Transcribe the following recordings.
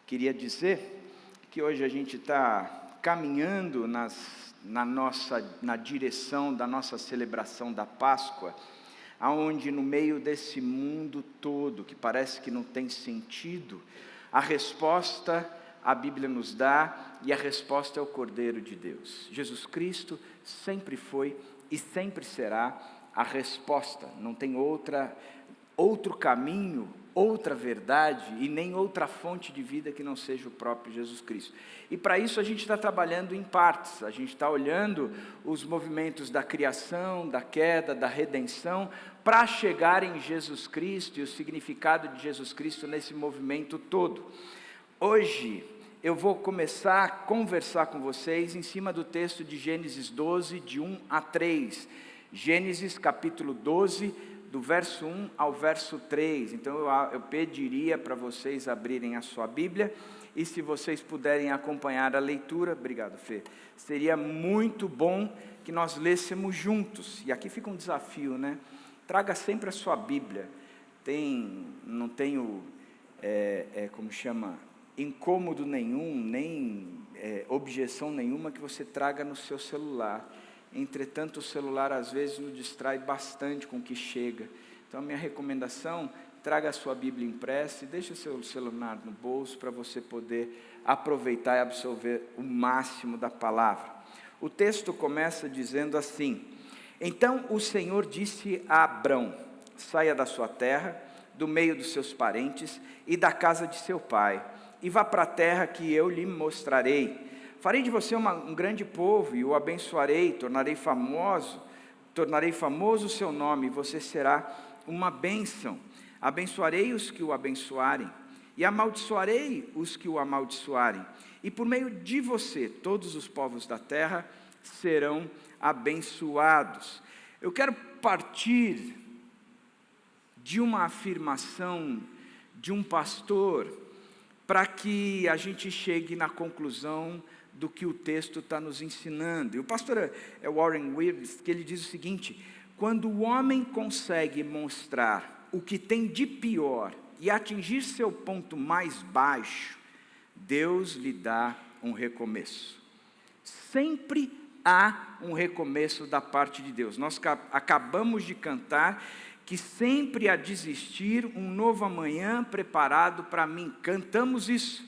Queria dizer que hoje a gente está caminhando na direção da nossa celebração da Páscoa, aonde no meio desse mundo todo, que parece que não tem sentido, a resposta a Bíblia nos dá, e a resposta é o Cordeiro de Deus. Jesus Cristo sempre foi e sempre será a resposta. Não tem outro caminho, outra verdade e nem outra fonte de vida que não seja o próprio Jesus Cristo. E para isso a gente está trabalhando em partes, a gente está olhando os movimentos da criação, da queda, da redenção, para chegar em Jesus Cristo e o significado de Jesus Cristo nesse movimento todo. Hoje eu vou começar a conversar com vocês em cima do texto de Gênesis 12, de 1 a 3. Gênesis capítulo 12, do verso 1 ao verso 3. Então eu pediria para vocês abrirem a sua Bíblia, e se vocês puderem acompanhar a leitura, obrigado Fê, seria muito bom que nós lêssemos juntos. E aqui fica um desafio, né? Traga sempre a sua Bíblia. Não tenho, incômodo nenhum, nem objeção nenhuma que você traga no seu celular. Entretanto, o celular às vezes nos distrai bastante com o que chega. Então, a minha recomendação, traga a sua Bíblia impressa e deixe o seu celular no bolso para você poder aproveitar e absorver o máximo da palavra. O texto começa dizendo assim: Então o Senhor disse a Abrão: saia da sua terra, do meio dos seus parentes e da casa de seu pai, e vá para a terra que eu lhe mostrarei. Farei de você um grande povo e o abençoarei, tornarei famoso o seu nome, e você será uma bênção. Abençoarei os que o abençoarem, e amaldiçoarei os que o amaldiçoarem. E por meio de você, todos os povos da terra serão abençoados. Eu quero partir de uma afirmação de um pastor, para que a gente chegue na conclusão do que o texto está nos ensinando. E o pastor Warren Wiersbe, que ele diz o seguinte: quando o homem consegue mostrar o que tem de pior e atingir seu ponto mais baixo, Deus lhe dá um recomeço. Sempre há um recomeço da parte de Deus. Nós acabamos de cantar que sempre há de existir um novo amanhã preparado para mim. Cantamos isso.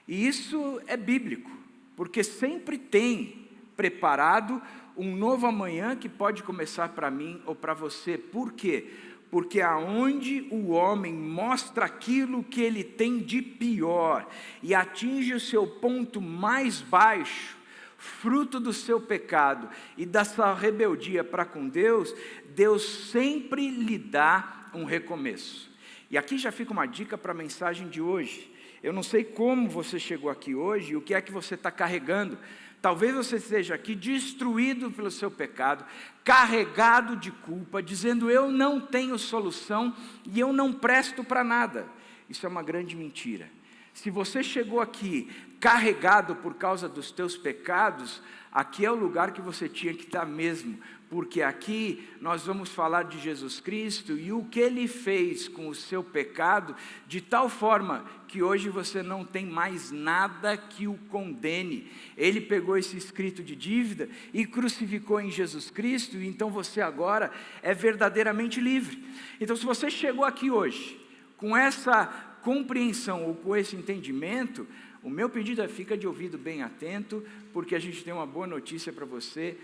E isso é bíblico, porque sempre tem preparado um novo amanhã que pode começar para mim ou para você. Por quê? Porque aonde o homem mostra aquilo que ele tem de pior e atinge o seu ponto mais baixo, fruto do seu pecado e da sua rebeldia para com Deus, Deus sempre lhe dá um recomeço. E aqui já fica uma dica para a mensagem de hoje. Eu não sei como você chegou aqui hoje e o que é que você está carregando. Talvez você esteja aqui destruído pelo seu pecado, carregado de culpa, dizendo: eu não tenho solução e eu não presto para nada. Isso é uma grande mentira. Se você chegou aqui carregado por causa dos teus pecados, aqui é o lugar que você tinha que estar mesmo, porque aqui nós vamos falar de Jesus Cristo e o que Ele fez com o seu pecado, de tal forma que hoje você não tem mais nada que o condene. Ele pegou esse escrito de dívida e crucificou em Jesus Cristo, e então você agora é verdadeiramente livre. Então, se você chegou aqui hoje com essa compreensão ou com esse entendimento, o meu pedido é: fica de ouvido bem atento, porque a gente tem uma boa notícia para você,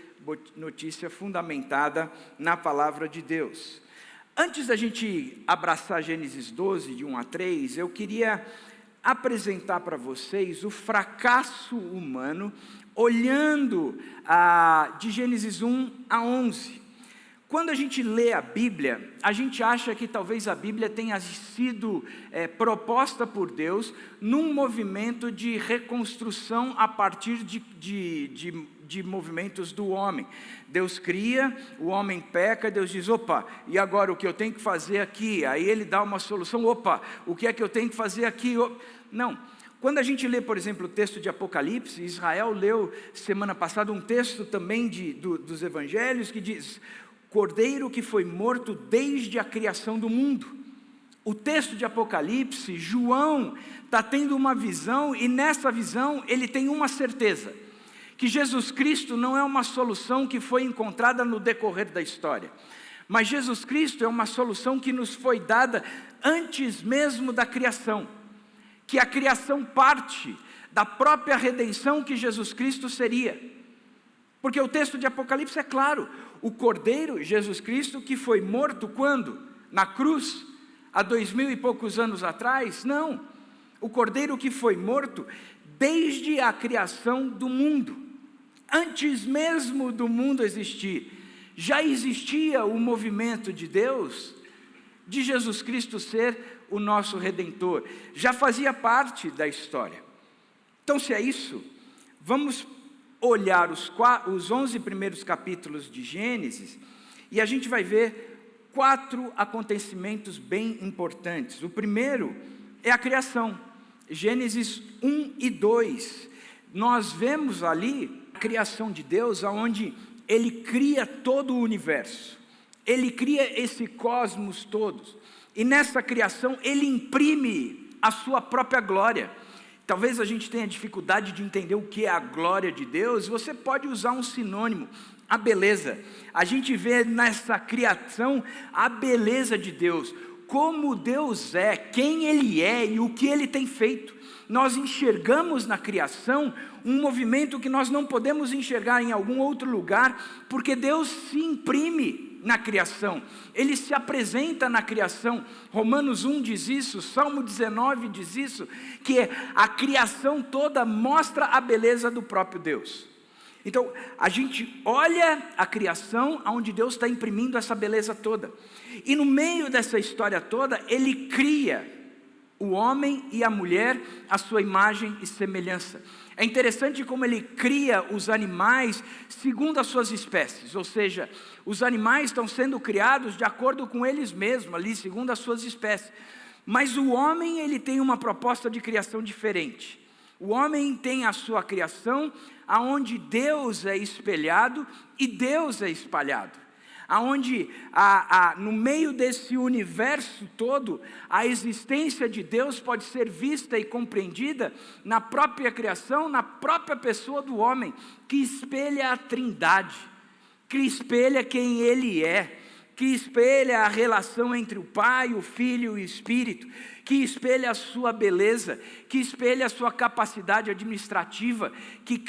notícia fundamentada na palavra de Deus. Antes da gente abraçar Gênesis 12, de 1 a 3, eu queria apresentar para vocês o fracasso humano, olhando de Gênesis 1 a 11. Quando a gente lê a Bíblia, a gente acha que talvez a Bíblia tenha sido proposta por Deus num movimento de reconstrução a partir de movimentos do homem. Deus cria, o homem peca, Deus diz: opa, e agora o que eu tenho que fazer aqui? Aí Ele dá uma solução: opa, o que é que eu tenho que fazer aqui? Não. Quando a gente lê, por exemplo, o texto de Apocalipse, Israel leu semana passada um texto também dos Evangelhos que diz: Cordeiro que foi morto desde a criação do mundo. O texto de Apocalipse, João está tendo uma visão, e nessa visão ele tem uma certeza, que Jesus Cristo não é uma solução que foi encontrada no decorrer da história, mas Jesus Cristo é uma solução que nos foi dada antes mesmo da criação, que a criação parte da própria redenção que Jesus Cristo seria, porque o texto de Apocalipse é claro, o Cordeiro, Jesus Cristo, que foi morto quando? Na cruz, há 2000 e poucos anos atrás? Não, o Cordeiro que foi morto desde a criação do mundo, antes mesmo do mundo existir, já existia o movimento de Deus, de Jesus Cristo ser o nosso Redentor, já fazia parte da história. Então, se é isso, vamos olhar os 11 primeiros capítulos de Gênesis, e a gente vai ver 4 acontecimentos bem importantes. O primeiro é a criação, Gênesis 1 e 2, nós vemos ali a criação de Deus, onde Ele cria todo o universo, Ele cria esse cosmos todos, e nessa criação Ele imprime a sua própria glória. Talvez a gente tenha dificuldade de entender o que é a glória de Deus, você pode usar um sinônimo, a beleza. A gente vê nessa criação a beleza de Deus, como Deus é, quem Ele é e o que Ele tem feito. Nós enxergamos na criação um movimento que nós não podemos enxergar em algum outro lugar, porque Deus se imprime na criação, Ele se apresenta na criação. Romanos 1 diz isso, Salmo 19 diz isso, que a criação toda mostra a beleza do próprio Deus. Então, a gente olha a criação, onde Deus está imprimindo essa beleza toda, e no meio dessa história toda, Ele cria o homem e a mulher, a sua imagem e semelhança. É interessante como Ele cria os animais segundo as suas espécies, ou seja, os animais estão sendo criados de acordo com eles mesmos, ali segundo as suas espécies, mas o homem, ele tem uma proposta de criação diferente. O homem tem a sua criação, aonde Deus é espelhado e Deus é espalhado, aonde no meio desse universo todo, a existência de Deus pode ser vista e compreendida na própria criação, na própria pessoa do homem, que espelha a Trindade, que espelha quem Ele é, que espelha a relação entre o Pai, o Filho e o Espírito, que espelha a sua beleza, que espelha a sua capacidade administrativa, que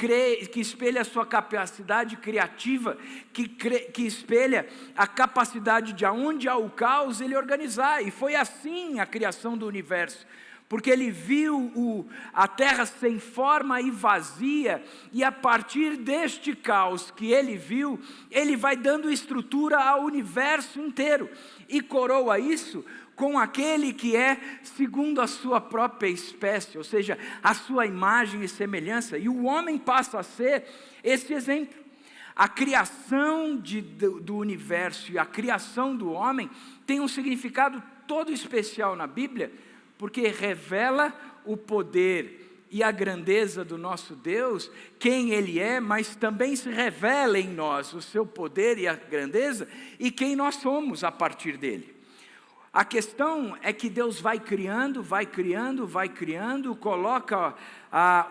espelha a sua capacidade criativa, que espelha a capacidade de aonde há o caos, Ele organizar. E foi assim a criação do universo, porque Ele viu a terra sem forma e vazia, e a partir deste caos que Ele viu, Ele vai dando estrutura ao universo inteiro, e coroa isso com aquele que é segundo a sua própria espécie, ou seja, a sua imagem e semelhança, e o homem passa a ser esse exemplo. A criação do universo e a criação do homem tem um significado todo especial na Bíblia, porque revela o poder e a grandeza do nosso Deus, quem Ele é, mas também se revela em nós o seu poder e a grandeza, e quem nós somos a partir dele. A questão é que Deus vai criando, coloca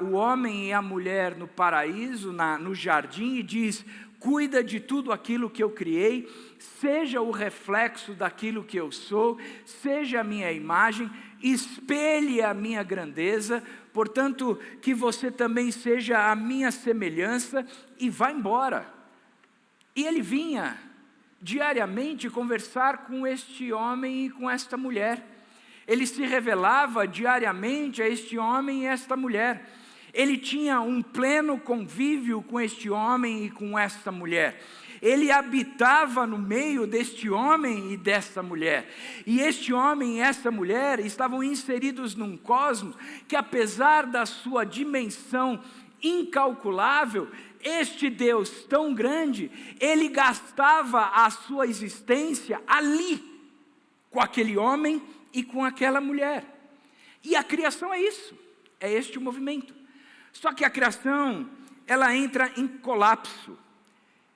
o homem e a mulher no paraíso, no jardim, e diz: cuida de tudo aquilo que eu criei, seja o reflexo daquilo que eu sou, seja a minha imagem, espelhe a minha grandeza, portanto, que você também seja a minha semelhança, e vá embora. E ele vinha diariamente conversar com este homem e com esta mulher. Ele se revelava diariamente a este homem e esta mulher. Ele tinha um pleno convívio com este homem e com esta mulher. Ele habitava no meio deste homem e desta mulher. E este homem e esta mulher estavam inseridos num cosmos que, apesar da sua dimensão incalculável, este Deus tão grande, Ele gastava a sua existência ali, com aquele homem e com aquela mulher. E a criação é isso, é este o movimento. Só que a criação, ela entra em colapso.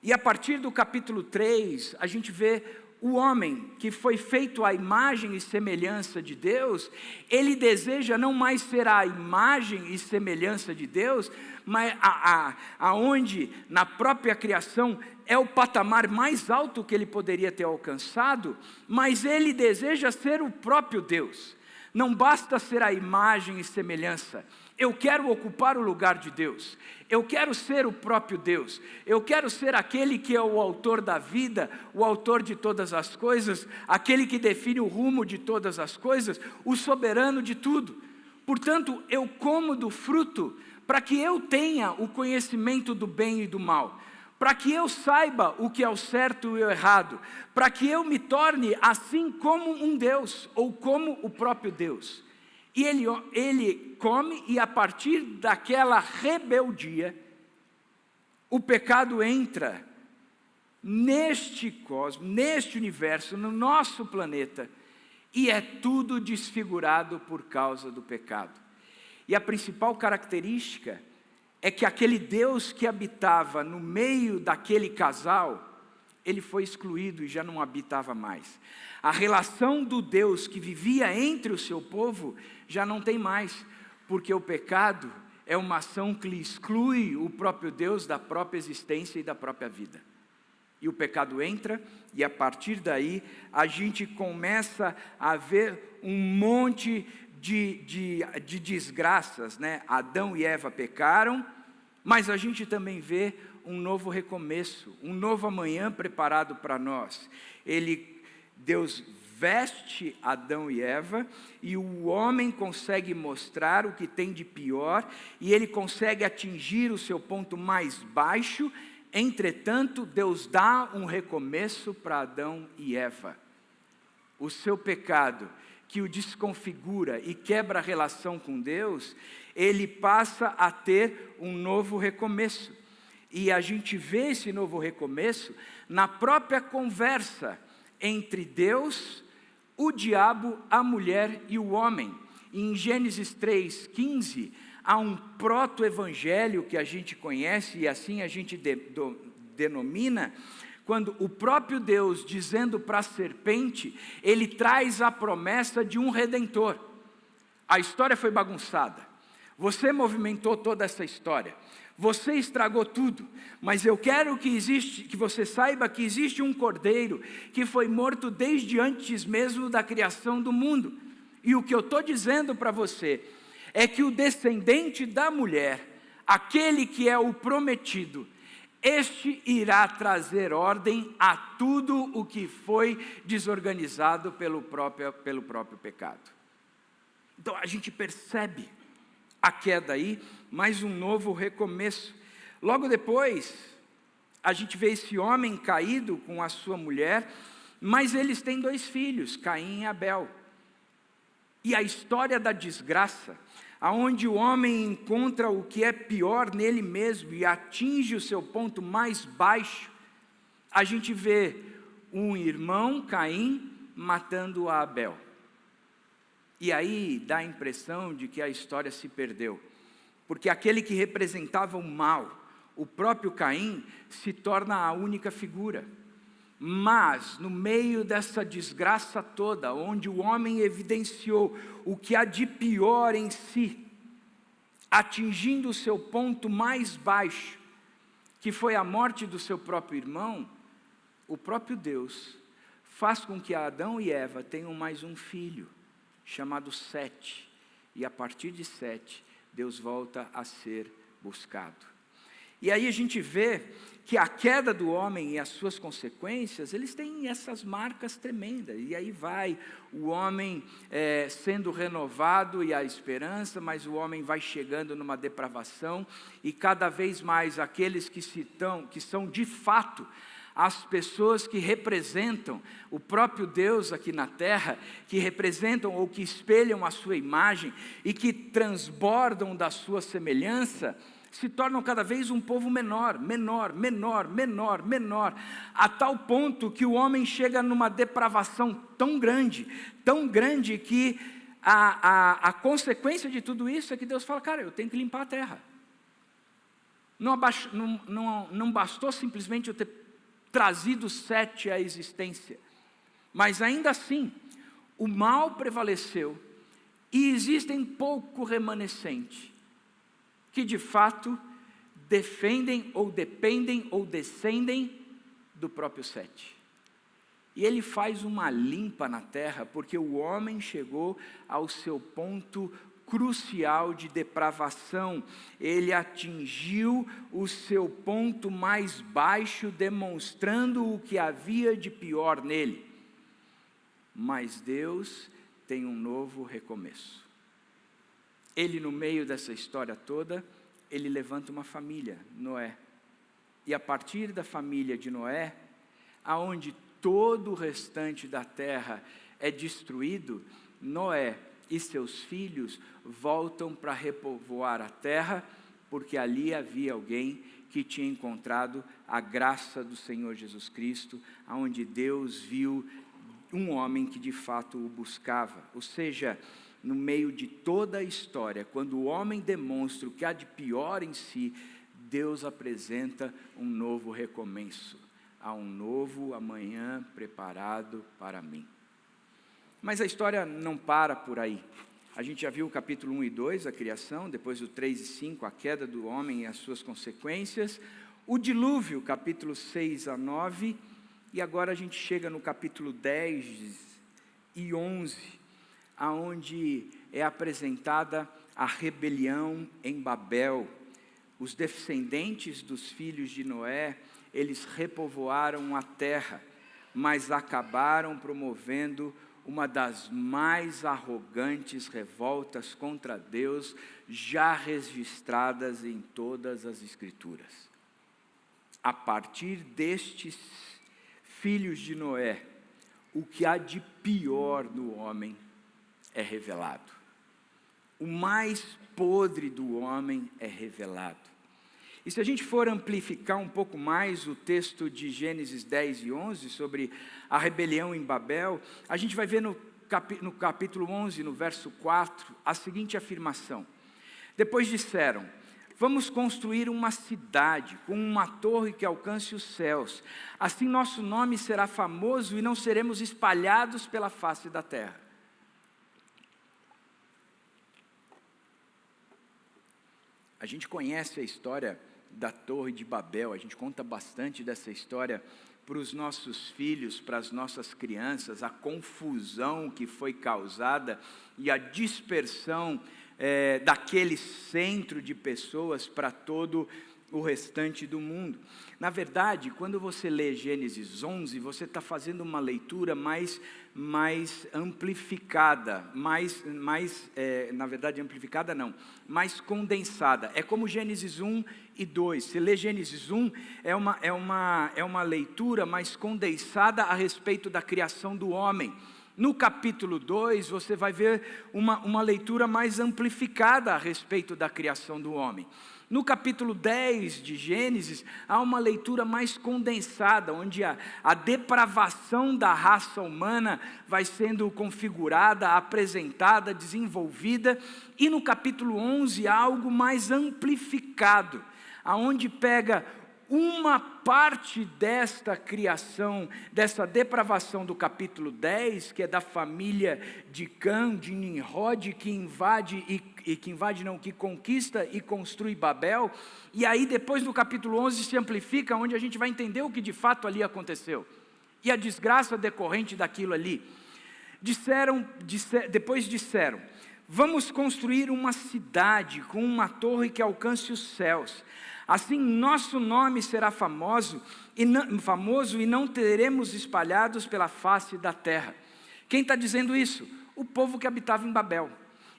E a partir do capítulo 3, a gente vê o homem que foi feito à imagem e semelhança de Deus, ele deseja não mais ser a imagem e semelhança de Deus, mas aonde na própria criação é o patamar mais alto que ele poderia ter alcançado, mas ele deseja ser o próprio Deus. Não basta ser a imagem e semelhança. Eu quero ocupar o lugar de Deus. Eu quero ser o próprio Deus. Eu quero ser aquele que é o autor da vida, o autor de todas as coisas, aquele que define o rumo de todas as coisas, o soberano de tudo. Portanto, eu como do fruto para que eu tenha o conhecimento do bem e do mal, para que eu saiba o que é o certo e o errado, para que eu me torne assim como um Deus, ou como o próprio Deus. E ele come, e a partir daquela rebeldia, o pecado entra neste cosmos, neste universo, no nosso planeta, e é tudo desfigurado por causa do pecado. E a principal característica é que aquele Deus que habitava no meio daquele casal, ele foi excluído e já não habitava mais. A relação do Deus que vivia entre o seu povo já não tem mais, porque o pecado é uma ação que lhe exclui o próprio Deus da própria existência e da própria vida. E o pecado entra, e a partir daí a gente começa a ver um monte de desgraças, né? Adão e Eva pecaram, mas a gente também vê um novo recomeço, um novo amanhã preparado para nós. Deus veste Adão e Eva, e o homem consegue mostrar o que tem de pior, e ele consegue atingir o seu ponto mais baixo. Entretanto, Deus dá um recomeço para Adão e Eva. O seu pecado, que o desconfigura e quebra a relação com Deus, ele passa a ter um novo recomeço. E a gente vê esse novo recomeço na própria conversa entre Deus, o diabo, a mulher e o homem. Em Gênesis 3:15, há um proto-evangelho que a gente conhece, e assim a gente denomina, quando o próprio Deus, dizendo para a serpente, ele traz a promessa de um redentor. A história foi bagunçada, você movimentou toda essa história, você estragou tudo, mas eu quero que você saiba que existe um cordeiro que foi morto desde antes mesmo da criação do mundo. E o que eu estou dizendo para você é que o descendente da mulher, aquele que é o prometido, este irá trazer ordem a tudo o que foi desorganizado pelo próprio pecado. Então a gente percebe a queda aí, mais um novo recomeço. Logo depois, a gente vê esse homem caído com a sua mulher, mas eles têm 2 filhos, Caim e Abel. E a história da desgraça, aonde o homem encontra o que é pior nele mesmo e atinge o seu ponto mais baixo, a gente vê um irmão, Caim, matando a Abel. E aí dá a impressão de que a história se perdeu, porque aquele que representava o mal, o próprio Caim, se torna a única figura. Mas, no meio dessa desgraça toda, onde o homem evidenciou o que há de pior em si, atingindo o seu ponto mais baixo, que foi a morte do seu próprio irmão, o próprio Deus faz com que Adão e Eva tenham mais um filho, chamado Sete, e a partir de Sete, Deus volta a ser buscado. E aí a gente vê que a queda do homem e as suas consequências, eles têm essas marcas tremendas, e aí vai o homem sendo renovado e a esperança, mas o homem vai chegando numa depravação, e cada vez mais aqueles que são de fato as pessoas que representam o próprio Deus aqui na terra, que representam ou que espelham a sua imagem e que transbordam da sua semelhança, se tornam cada vez um povo menor, a tal ponto que o homem chega numa depravação tão grande que a consequência de tudo isso é que Deus fala, cara, eu tenho que limpar a terra. Não bastou simplesmente eu ter trazido Sete à existência. Mas ainda assim, o mal prevaleceu e existem pouco remanescente que de fato defendem ou dependem ou descendem do próprio Sete. E ele faz uma limpa na terra, porque o homem chegou ao seu ponto crucial de depravação. Ele atingiu o seu ponto mais baixo, demonstrando o que havia de pior nele. Mas Deus tem um novo recomeço. Ele, no meio dessa história toda, ele levanta uma família, Noé. E a partir da família de Noé, aonde todo o restante da terra é destruído, Noé e seus filhos voltam para repovoar a terra, porque ali havia alguém que tinha encontrado a graça do Senhor Jesus Cristo, aonde Deus viu um homem que de fato o buscava. Ou seja, no meio de toda a história, quando o homem demonstra o que há de pior em si, Deus apresenta um novo recomeço. Há um novo amanhã preparado para mim. Mas a história não para por aí. A gente já viu o capítulo 1 e 2, a criação, depois o 3 e 5, a queda do homem e as suas consequências, o dilúvio, capítulo 6 a 9, e agora a gente chega no capítulo 10 e 11, aonde é apresentada a rebelião em Babel. Os descendentes dos filhos de Noé, eles repovoaram a terra, mas acabaram promovendo uma das mais arrogantes revoltas contra Deus já registradas em todas as Escrituras. A partir destes filhos de Noé, o que há de pior no homem é revelado. O mais podre do homem é revelado. E se a gente for amplificar um pouco mais o texto de Gênesis 10 e 11, sobre a rebelião em Babel, a gente vai ver no capítulo 11, no verso 4, a seguinte afirmação. Depois disseram: vamos construir uma cidade com uma torre que alcance os céus. Assim nosso nome será famoso e não seremos espalhados pela face da terra. A gente conhece a história da Torre de Babel, a gente conta bastante dessa história para os nossos filhos, para as nossas crianças, a confusão que foi causada e a dispersão daquele centro de pessoas para todo o restante do mundo. Na verdade, quando você lê Gênesis 11, você está fazendo uma leitura mais amplificada, na verdade amplificada não, mais condensada. É como Gênesis 1 e 2. Se lê Gênesis 1, é uma leitura mais condensada a respeito da criação do homem. No capítulo 2, você vai ver uma leitura mais amplificada a respeito da criação do homem. No capítulo 10 de Gênesis, há uma leitura mais condensada, onde a depravação da raça humana vai sendo configurada, apresentada, desenvolvida. E no capítulo 11, há algo mais amplificado, aonde pega uma parte desta criação, dessa depravação do capítulo 10, que é da família de Cã, de Nimrod, que conquista e construi Babel, e aí depois no capítulo 11 se amplifica, onde a gente vai entender o que de fato ali aconteceu, e a desgraça decorrente daquilo ali. Depois disseram, vamos construir uma cidade com uma torre que alcance os céus. Assim nosso nome será famoso e não teremos espalhados pela face da terra. Quem está dizendo isso? O povo que habitava em Babel.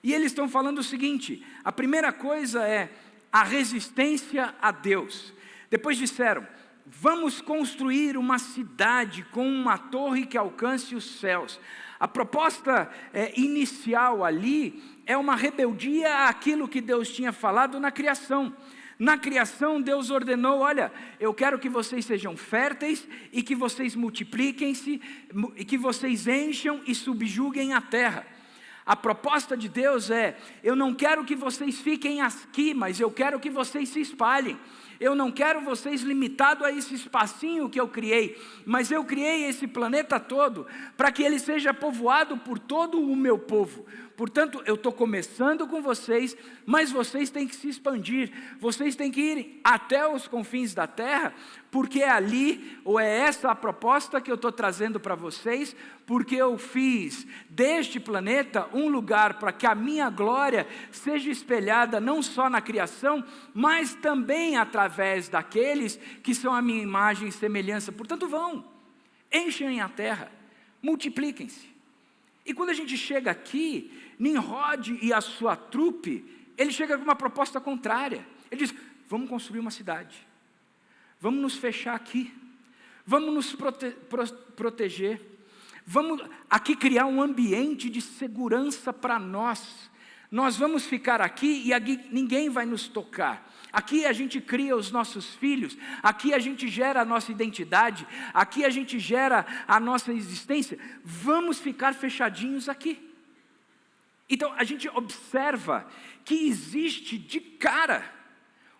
E eles estão falando o seguinte: a primeira coisa é a resistência a Deus. Depois disseram, vamos construir uma cidade com uma torre que alcance os céus. A proposta inicial ali é uma rebeldia àquilo que Deus tinha falado na criação. Na criação, Deus ordenou, olha, eu quero que vocês sejam férteis e que vocês multipliquem-se, e que vocês encham e subjuguem a terra. A proposta de Deus é: eu não quero que vocês fiquem aqui, mas eu quero que vocês se espalhem. Eu não quero vocês limitados a esse espacinho que eu criei, mas eu criei esse planeta todo para que ele seja povoado por todo o meu povo. Portanto, eu estou começando com vocês, mas vocês têm que se expandir, vocês têm que ir até os confins da terra, porque é ali, ou é essa a proposta que eu estou trazendo para vocês, porque eu fiz deste planeta um lugar para que a minha glória seja espelhada não só na criação, mas também através daqueles que são a minha imagem e semelhança. Portanto, vão, enchem a terra, multipliquem-se. E quando a gente chega aqui, Nimrod e a sua trupe, ele chega com uma proposta contrária. Ele diz: vamos construir uma cidade, vamos nos fechar aqui, vamos nos proteger, vamos aqui criar um ambiente de segurança para nós. Nós vamos ficar aqui e aqui ninguém vai nos tocar. Aqui a gente cria os nossos filhos, aqui a gente gera a nossa identidade, aqui a gente gera a nossa existência. Vamos ficar fechadinhos aqui. Então a gente observa que existe de cara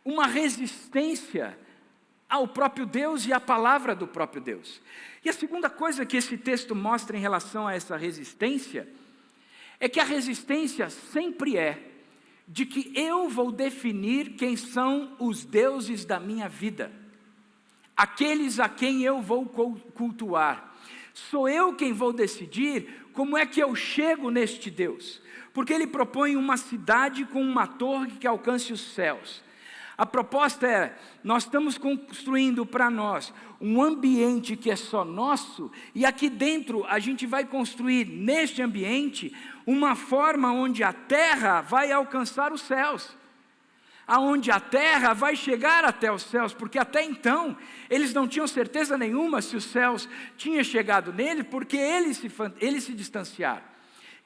uma resistência ao próprio Deus e à palavra do próprio Deus. E a segunda coisa que esse texto mostra em relação a essa resistência é que a resistência sempre é de que eu vou definir quem são os deuses da minha vida, aqueles a quem eu vou cultuar. Sou eu quem vou decidir como é que eu chego neste Deus, porque ele propõe uma cidade com uma torre que alcance os céus. A proposta é: nós estamos construindo para nós um ambiente que é só nosso, e aqui dentro a gente vai construir neste ambiente uma forma onde a terra vai alcançar os céus, aonde a terra vai chegar até os céus, porque até então eles não tinham certeza nenhuma se os céus tinham chegado nele, porque eles se distanciaram,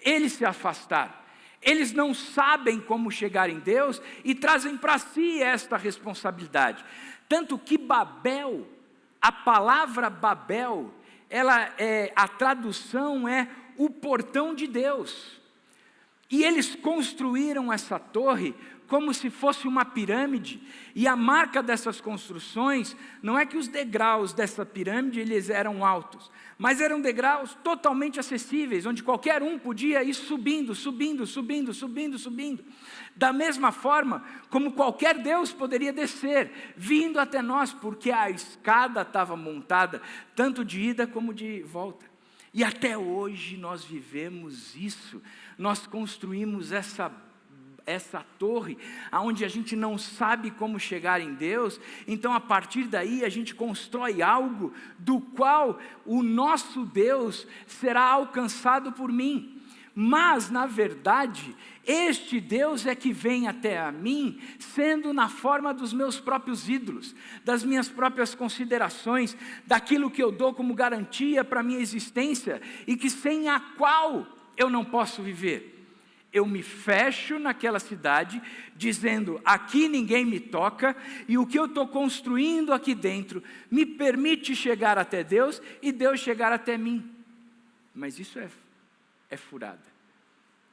eles se afastaram. Eles não sabem como chegar em Deus e trazem para si esta responsabilidade. Tanto que Babel, a palavra Babel, a tradução é o portão de Deus. E eles construíram essa torre como se fosse uma pirâmide, e a marca dessas construções não é que os degraus dessa pirâmide eles eram altos, mas eram degraus totalmente acessíveis, onde qualquer um podia ir subindo. Da mesma forma como qualquer Deus poderia descer, vindo até nós, porque a escada estava montada, tanto de ida como de volta. E até hoje nós vivemos isso, nós construímos essa torre, aonde a gente não sabe como chegar em Deus, então a partir daí a gente constrói algo do qual o nosso Deus será alcançado por mim. Mas, na verdade, este Deus é que vem até a mim, sendo na forma dos meus próprios ídolos, das minhas próprias considerações, daquilo que eu dou como garantia para a minha existência, e que sem a qual eu não posso viver. Eu me fecho naquela cidade, dizendo: aqui ninguém me toca, e o que eu estou construindo aqui dentro me permite chegar até Deus, e Deus chegar até mim. Mas isso é furada,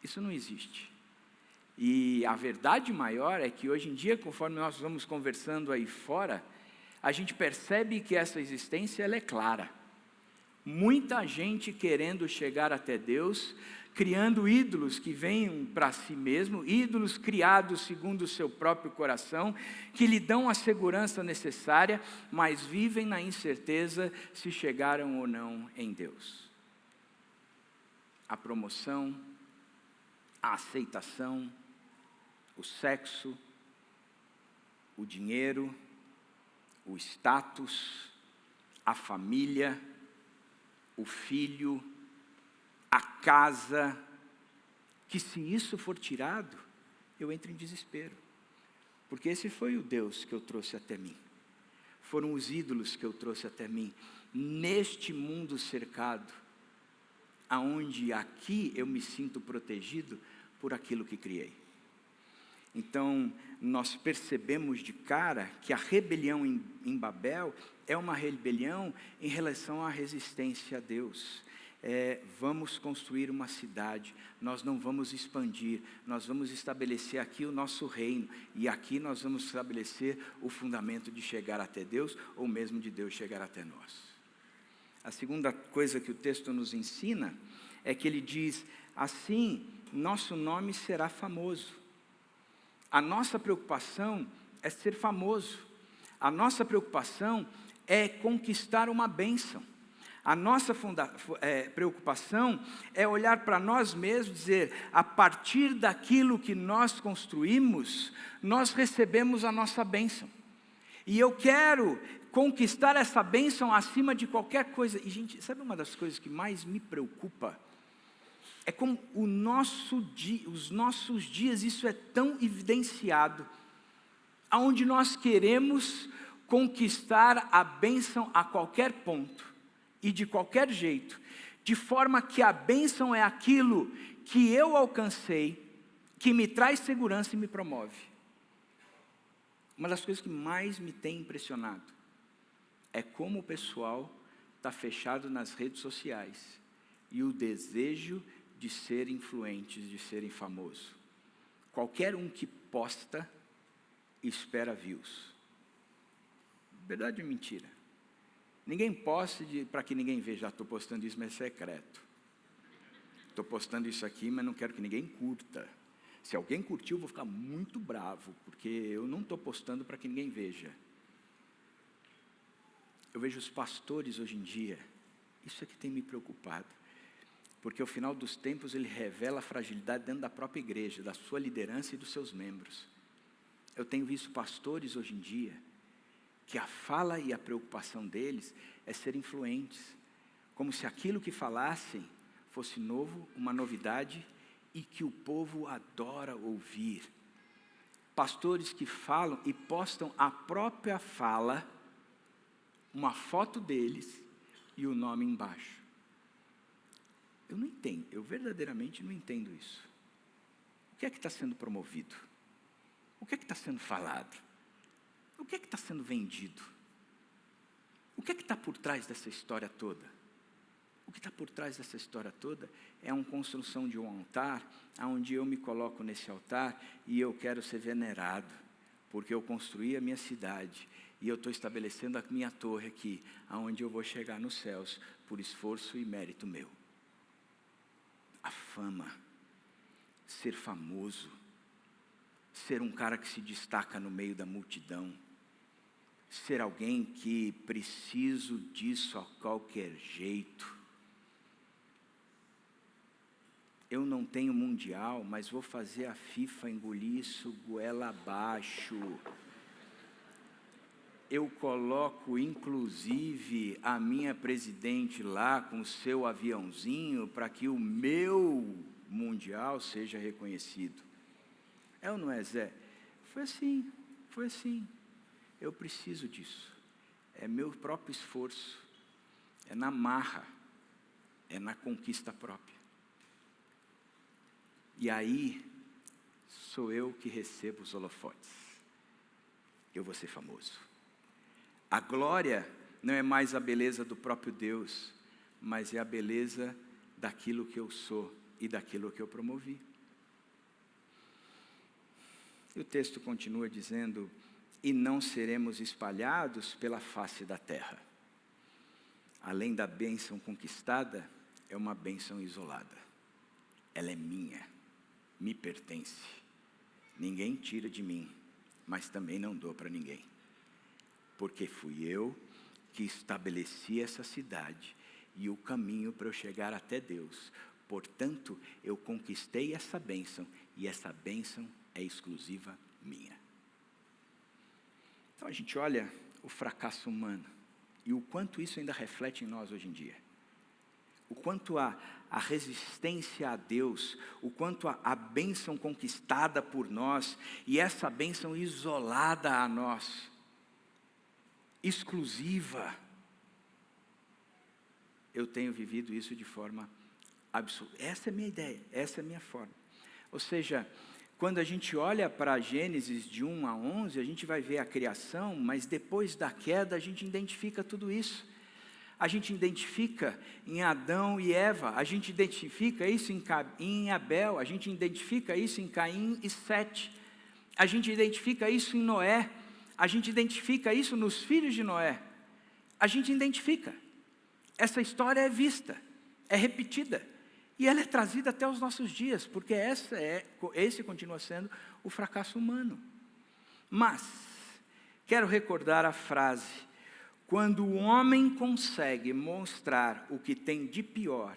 isso não existe. E a verdade maior é que hoje em dia, conforme nós vamos conversando aí fora, a gente percebe que essa existência ela é clara. Muita gente querendo chegar até Deus, criando ídolos que venham para si mesmo, ídolos criados segundo o seu próprio coração, que lhe dão a segurança necessária, mas vivem na incerteza se chegaram ou não em Deus. A promoção, a aceitação, o sexo, o dinheiro, o status, a família, o filho, a casa, que se isso for tirado, eu entro em desespero, porque esse foi o Deus que eu trouxe até mim, foram os ídolos que eu trouxe até mim, neste mundo cercado, aonde aqui eu me sinto protegido por aquilo que criei. Então, nós percebemos de cara que a rebelião em Babel é uma rebelião em relação à resistência a Deus. vamos construir uma cidade, nós não vamos expandir, nós vamos estabelecer aqui o nosso reino, e aqui nós vamos estabelecer o fundamento de chegar até Deus, ou mesmo de Deus chegar até nós. A segunda coisa que o texto nos ensina, é que ele diz, assim, nosso nome será famoso. A nossa preocupação é ser famoso, a nossa preocupação é conquistar uma bênção. A nossa preocupação é olhar para nós mesmos e dizer, a partir daquilo que nós construímos, nós recebemos a nossa bênção. E eu quero conquistar essa bênção acima de qualquer coisa. E gente, sabe uma das coisas que mais me preocupa? É como os nossos dias, isso é tão evidenciado, aonde nós queremos conquistar a bênção a qualquer ponto. E de qualquer jeito, de forma que a bênção é aquilo que eu alcancei, que me traz segurança e me promove. Uma das coisas que mais me tem impressionado, é como o pessoal está fechado nas redes sociais, e o desejo de ser influentes, de serem famosos. Qualquer um que posta, espera views. Verdade ou mentira? Ninguém posta para que ninguém veja, estou postando isso, mas é secreto. Estou postando isso aqui, mas não quero que ninguém curta. Se alguém curtiu, eu vou ficar muito bravo, porque eu não estou postando para que ninguém veja. Eu vejo os pastores hoje em dia, isso é que tem me preocupado, porque ao final dos tempos ele revela a fragilidade dentro da própria igreja, da sua liderança e dos seus membros. Eu tenho visto pastores hoje em dia, que a fala e a preocupação deles é ser influentes, como se aquilo que falassem fosse novo, uma novidade, e que o povo adora ouvir. Pastores que falam e postam a própria fala, uma foto deles e o nome embaixo. Eu não entendo, eu verdadeiramente não entendo isso. O que é que está sendo promovido? O que é que está sendo falado? O que é que está sendo vendido? O que é que está por trás dessa história toda? O que está por trás dessa história toda é uma construção de um altar, onde eu me coloco nesse altar e eu quero ser venerado, porque eu construí a minha cidade e eu estou estabelecendo a minha torre aqui, onde eu vou chegar nos céus por esforço e mérito meu. A fama, ser famoso, ser um cara que se destaca no meio da multidão, ser alguém que preciso disso a qualquer jeito. Eu não tenho mundial, mas vou fazer a FIFA engolir isso goela abaixo. Eu coloco inclusive a minha presidente lá com o seu aviãozinho para que o meu mundial seja reconhecido. É ou não é, Zé? Foi assim. Eu preciso disso. É meu próprio esforço. É na marra. É na conquista própria. E aí, sou eu que recebo os holofotes. Eu vou ser famoso. A glória não é mais a beleza do próprio Deus, mas é a beleza daquilo que eu sou e daquilo que eu promovi. E o texto continua dizendo, e não seremos espalhados pela face da terra. Além da bênção conquistada, é uma bênção isolada. Ela é minha, me pertence. Ninguém tira de mim, mas também não dou para ninguém. Porque fui eu que estabeleci essa cidade e o caminho para eu chegar até Deus. Portanto, eu conquistei essa bênção e essa bênção é exclusiva minha. Então a gente olha o fracasso humano e o quanto isso ainda reflete em nós hoje em dia. O quanto a resistência a Deus, o quanto a bênção conquistada por nós e essa bênção isolada a nós, exclusiva. Eu tenho vivido isso de forma absoluta. Essa é a minha ideia, essa é a minha forma. Ou seja, quando a gente olha para Gênesis de 1 a 11, a gente vai ver a criação, mas depois da queda a gente identifica tudo isso. a gente identifica em Adão e Eva, a gente identifica isso em Abel, a gente identifica isso em Caim e Sete, a gente identifica isso em Noé, a gente identifica isso nos filhos de Noé, a gente identifica. Essa história é vista, é repetida, e ela é trazida até os nossos dias, porque esse continua sendo o fracasso humano. Mas, quero recordar a frase: quando o homem consegue mostrar o que tem de pior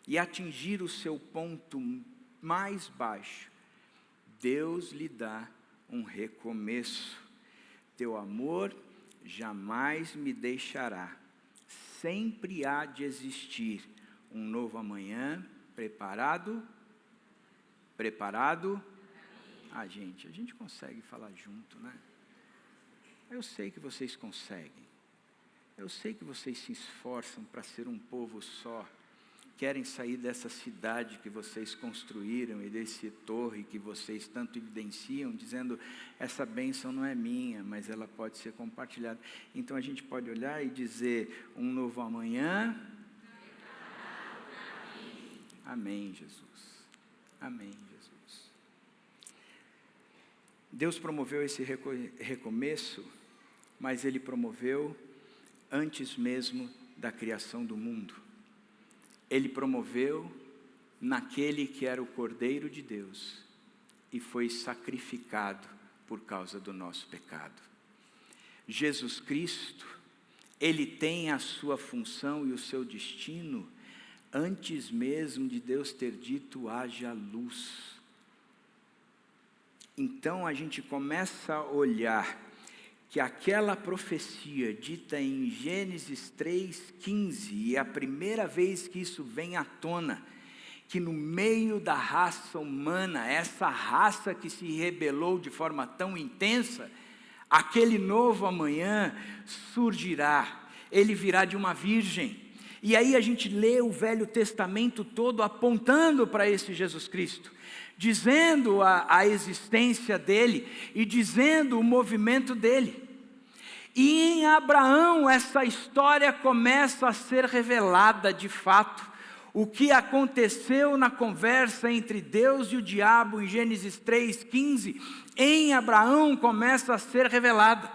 e atingir o seu ponto mais baixo, Deus lhe dá um recomeço. Teu amor jamais me deixará, sempre há de existir um novo amanhã, preparado? A gente consegue falar junto, né? Eu sei que vocês conseguem. Eu sei que vocês se esforçam para ser um povo só. Querem sair dessa cidade que vocês construíram e desse torre que vocês tanto evidenciam, dizendo, essa bênção não é minha, mas ela pode ser compartilhada. Então a gente pode olhar e dizer, um novo amanhã. Amém, Jesus. Amém, Jesus. Deus promoveu esse recomeço, mas Ele promoveu antes mesmo da criação do mundo. Ele promoveu naquele que era o Cordeiro de Deus e foi sacrificado por causa do nosso pecado. Jesus Cristo, Ele tem a sua função e o seu destino antes mesmo de Deus ter dito, haja luz. Então a gente começa a olhar que aquela profecia dita em Gênesis 3,15, e é a primeira vez que isso vem à tona, que no meio da raça humana, essa raça que se rebelou de forma tão intensa, aquele novo amanhã surgirá, ele virá de uma virgem. E aí a gente lê o Velho Testamento todo apontando para esse Jesus Cristo, dizendo a existência dele e dizendo o movimento dele. E em Abraão essa história começa a ser revelada de fato. O que aconteceu na conversa entre Deus e o diabo em Gênesis 3,15, em Abraão começa a ser revelada.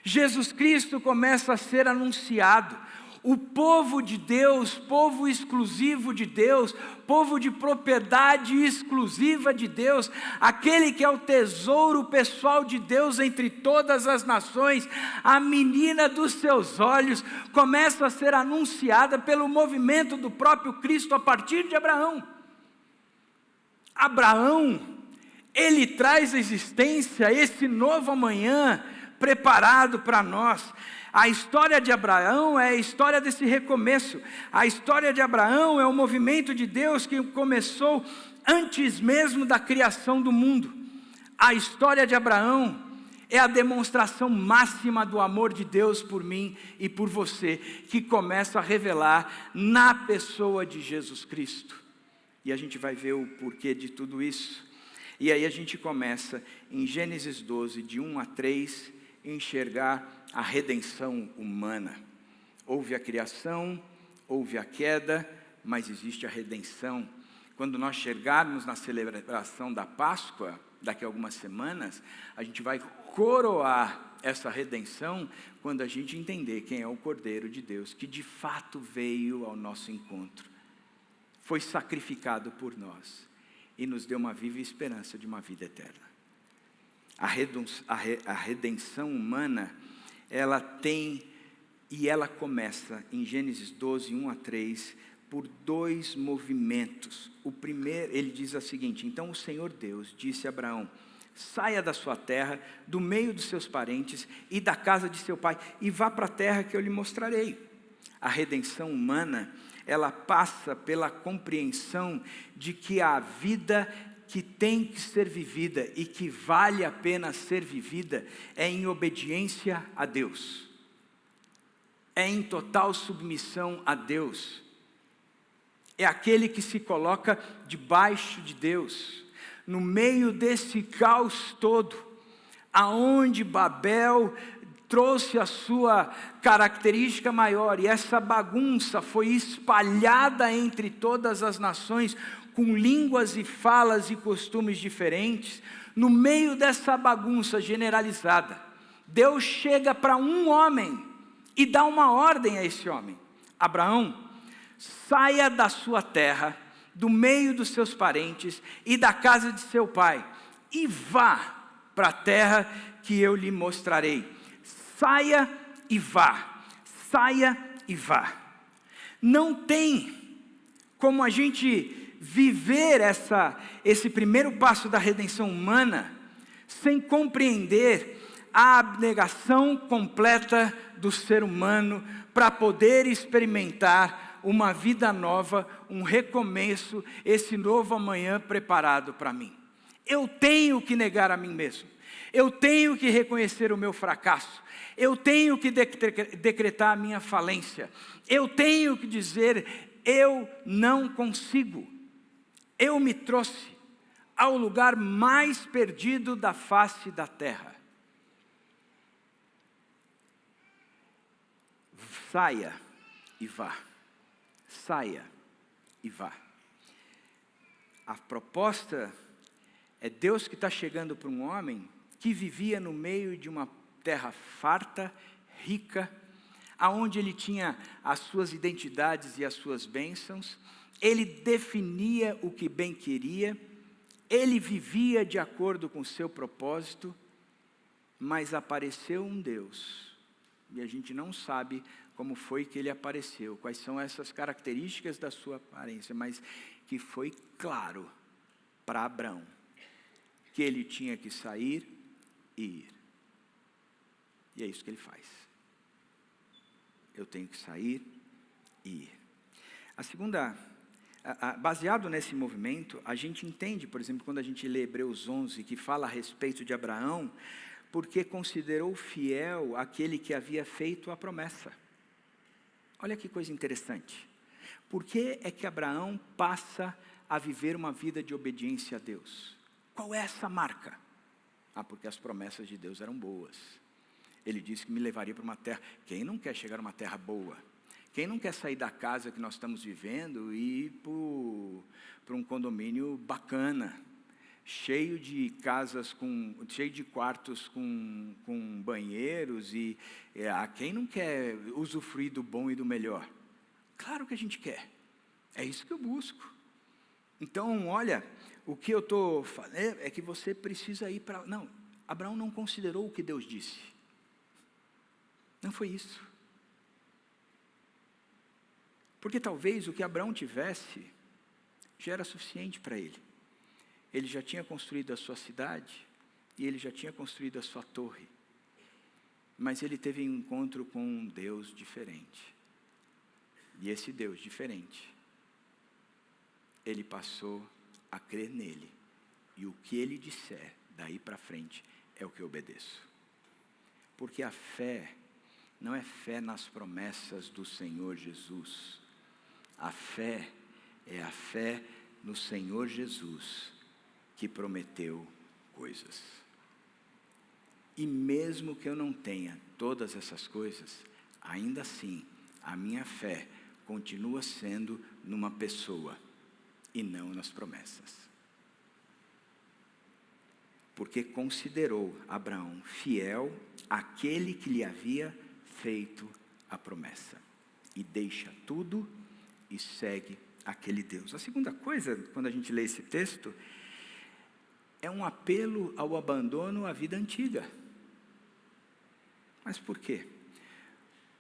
Jesus Cristo começa a ser anunciado. O povo de Deus, povo exclusivo de Deus, povo de propriedade exclusiva de Deus, aquele que é o tesouro pessoal de Deus entre todas as nações, a menina dos seus olhos, começa a ser anunciada pelo movimento do próprio Cristo a partir de Abraão. Abraão, ele traz à existência esse novo amanhã preparado para nós. A história de Abraão é a história desse recomeço. A história de Abraão é o movimento de Deus que começou antes mesmo da criação do mundo. A história de Abraão é a demonstração máxima do amor de Deus por mim e por você, que começa a revelar na pessoa de Jesus Cristo. E a gente vai ver o porquê de tudo isso. E aí a gente começa em Gênesis 12, de 1 a 3, enxergar a redenção humana. Houve a criação, houve a queda, mas existe a redenção. Quando nós chegarmos na celebração da Páscoa, daqui a algumas semanas, a gente vai coroar essa redenção quando a gente entender quem é o Cordeiro de Deus, que de fato veio ao nosso encontro, foi sacrificado por nós e nos deu uma viva esperança de uma vida eterna. A redenção humana, ela tem, e ela começa em Gênesis 12, 1 a 3, por dois movimentos. O primeiro, ele diz o seguinte: então o Senhor Deus disse a Abraão, saia da sua terra, do meio dos seus parentes e da casa de seu pai, e vá para a terra que eu lhe mostrarei. A redenção humana, ela passa pela compreensão de que a vida que tem que ser vivida e que vale a pena ser vivida é em obediência a Deus, é em total submissão a Deus, é aquele que se coloca debaixo de Deus, no meio desse caos todo, aonde Babel trouxe a sua característica maior, e essa bagunça foi espalhada entre todas as nações, com línguas e falas e costumes diferentes. No meio dessa bagunça generalizada, Deus chega para um homem e dá uma ordem a esse homem: Abraão, saia da sua terra, do meio dos seus parentes e da casa de seu pai, e vá para a terra que eu lhe mostrarei. Saia e vá, saia e vá. Não tem como a gente viver esse primeiro passo da redenção humana sem compreender a abnegação completa do ser humano para poder experimentar uma vida nova, um recomeço, esse novo amanhã preparado para mim. Eu tenho que negar a mim mesmo, eu tenho que reconhecer o meu fracasso, eu tenho que decretar a minha falência, eu tenho que dizer: eu não consigo. Eu me trouxe ao lugar mais perdido da face da terra. Saia e vá. Saia e vá. A proposta é Deus que está chegando para um homem que vivia no meio de uma terra farta, rica, aonde ele tinha as suas identidades e as suas bênçãos. Ele definia o que bem queria, ele vivia de acordo com o seu propósito, mas apareceu um Deus, e a gente não sabe como foi que ele apareceu, quais são essas características da sua aparência, mas que foi claro para Abraão, que ele tinha que sair e ir. E é isso que ele faz. Eu tenho que sair e ir. A segunda, baseado nesse movimento, a gente entende, por exemplo, quando a gente lê Hebreus 11, que fala a respeito de Abraão, porque considerou fiel aquele que havia feito a promessa. Olha que coisa interessante. Por que é que Abraão passa a viver uma vida de obediência a Deus? Qual é essa marca? Porque as promessas de Deus eram boas. Ele disse que me levaria para uma terra. Quem não quer chegar a uma terra boa? Quem não quer sair da casa que nós estamos vivendo e ir para um condomínio bacana, cheio de casas, cheio de quartos com banheiros, e quem não quer usufruir do bom e do melhor? Claro que a gente quer, é isso que eu busco. Então, olha, o que eu estou falando é que você precisa ir para... Não, Abraão não considerou o que Deus disse, não foi isso. Porque talvez o que Abraão tivesse já era suficiente para ele. Ele já tinha construído a sua cidade e ele já tinha construído a sua torre. Mas ele teve um encontro com um Deus diferente. E esse Deus diferente, ele passou a crer nele. E o que ele disser daí para frente é o que eu obedeço. Porque a fé não é fé nas promessas do Senhor Jesus. A fé é a fé no Senhor Jesus, que prometeu coisas. E mesmo que eu não tenha todas essas coisas, ainda assim, a minha fé continua sendo numa pessoa e não nas promessas. Porque considerou Abraão fiel àquele que lhe havia feito a promessa. E deixa tudo e segue aquele Deus. A segunda coisa, quando a gente lê esse texto, é um apelo ao abandono à vida antiga. Mas por quê?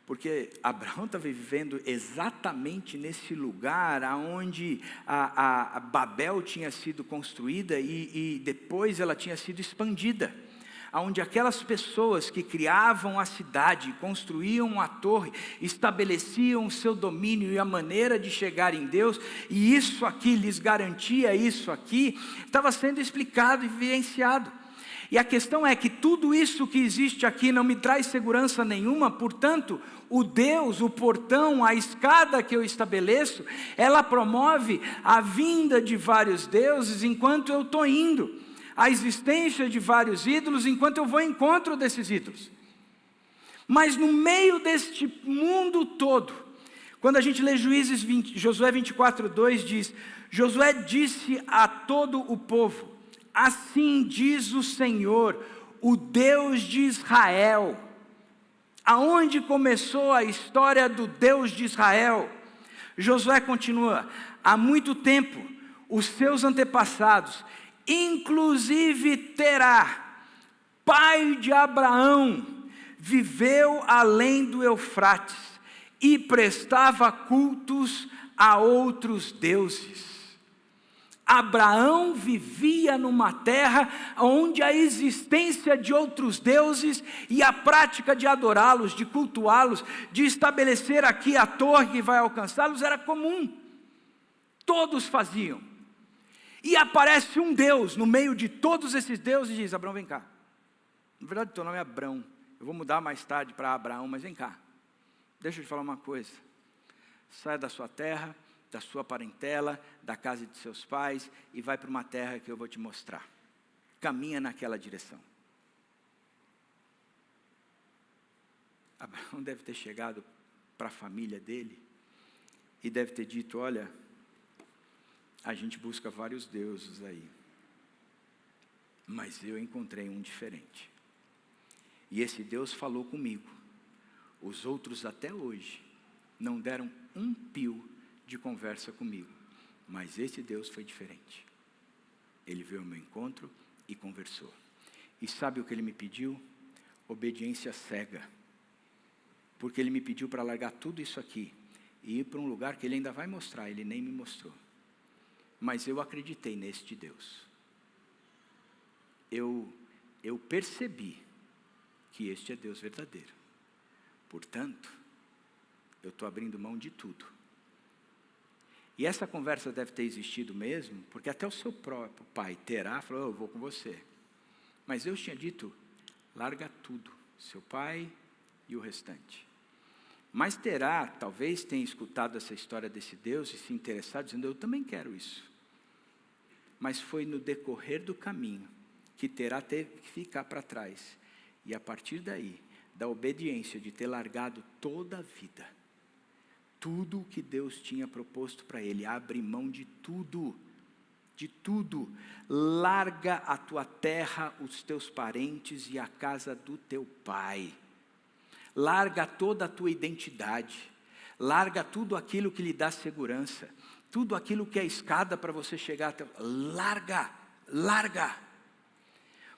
Porque Abraão estava vivendo exatamente nesse lugar onde a Babel tinha sido construída e depois ela tinha sido expandida. Onde aquelas pessoas que criavam a cidade, construíam a torre, estabeleciam o seu domínio e a maneira de chegar em Deus, e isso aqui lhes garantia isso aqui, estava sendo explicado e vivenciado. E a questão é que tudo isso que existe aqui não me traz segurança nenhuma, portanto, o Deus, o portão, a escada que eu estabeleço, ela promove a vinda de vários deuses enquanto eu estou indo. A existência de vários ídolos enquanto eu vou ao encontro desses ídolos. Mas no meio deste mundo todo, quando a gente lê Josué 24:2 diz: Josué disse a todo o povo: assim diz o Senhor, o Deus de Israel. Aonde começou a história do Deus de Israel? Josué continua: há muito tempo, os seus antepassados, inclusive Terá, pai de Abraão, viveu além do Eufrates e prestava cultos a outros deuses. Abraão vivia numa terra onde a existência de outros deuses e a prática de adorá-los, de cultuá-los, de estabelecer aqui a torre que vai alcançá-los era comum. Todos faziam. E aparece um Deus no meio de todos esses deuses e diz: Abraão, vem cá. Na verdade, teu nome é Abrão. Eu vou mudar mais tarde para Abraão, mas vem cá. Deixa eu te falar uma coisa. Saia da sua terra, da sua parentela, da casa de seus pais e vai para uma terra que eu vou te mostrar. Caminha naquela direção. Abraão deve ter chegado para a família dele e deve ter dito: olha, a gente busca vários deuses aí, mas eu encontrei um diferente. E esse Deus falou comigo. Os outros até hoje não deram um pio de conversa comigo, mas esse Deus foi diferente. Ele veio ao meu encontro e conversou. E sabe o que ele me pediu? Obediência cega. Porque ele me pediu para largar tudo isso aqui e ir para um lugar que ele ainda vai mostrar, ele nem me mostrou. Mas eu acreditei neste Deus. Eu percebi que este é Deus verdadeiro. Portanto, eu estou abrindo mão de tudo. E essa conversa deve ter existido mesmo, porque até o seu próprio pai, Terá, falou: eu vou com você. Mas Deus tinha dito: larga tudo, seu pai e o restante. Mas Terá talvez tenha escutado essa história desse Deus e se interessado, dizendo: eu também quero isso. Mas foi no decorrer do caminho que Terá teve que ficar para trás. E a partir daí, da obediência de ter largado toda a vida, tudo o que Deus tinha proposto para ele, abre mão de tudo, larga a tua terra, os teus parentes e a casa do teu pai, larga toda a tua identidade, larga tudo aquilo que lhe dá segurança, tudo aquilo que é escada para você chegar até, larga.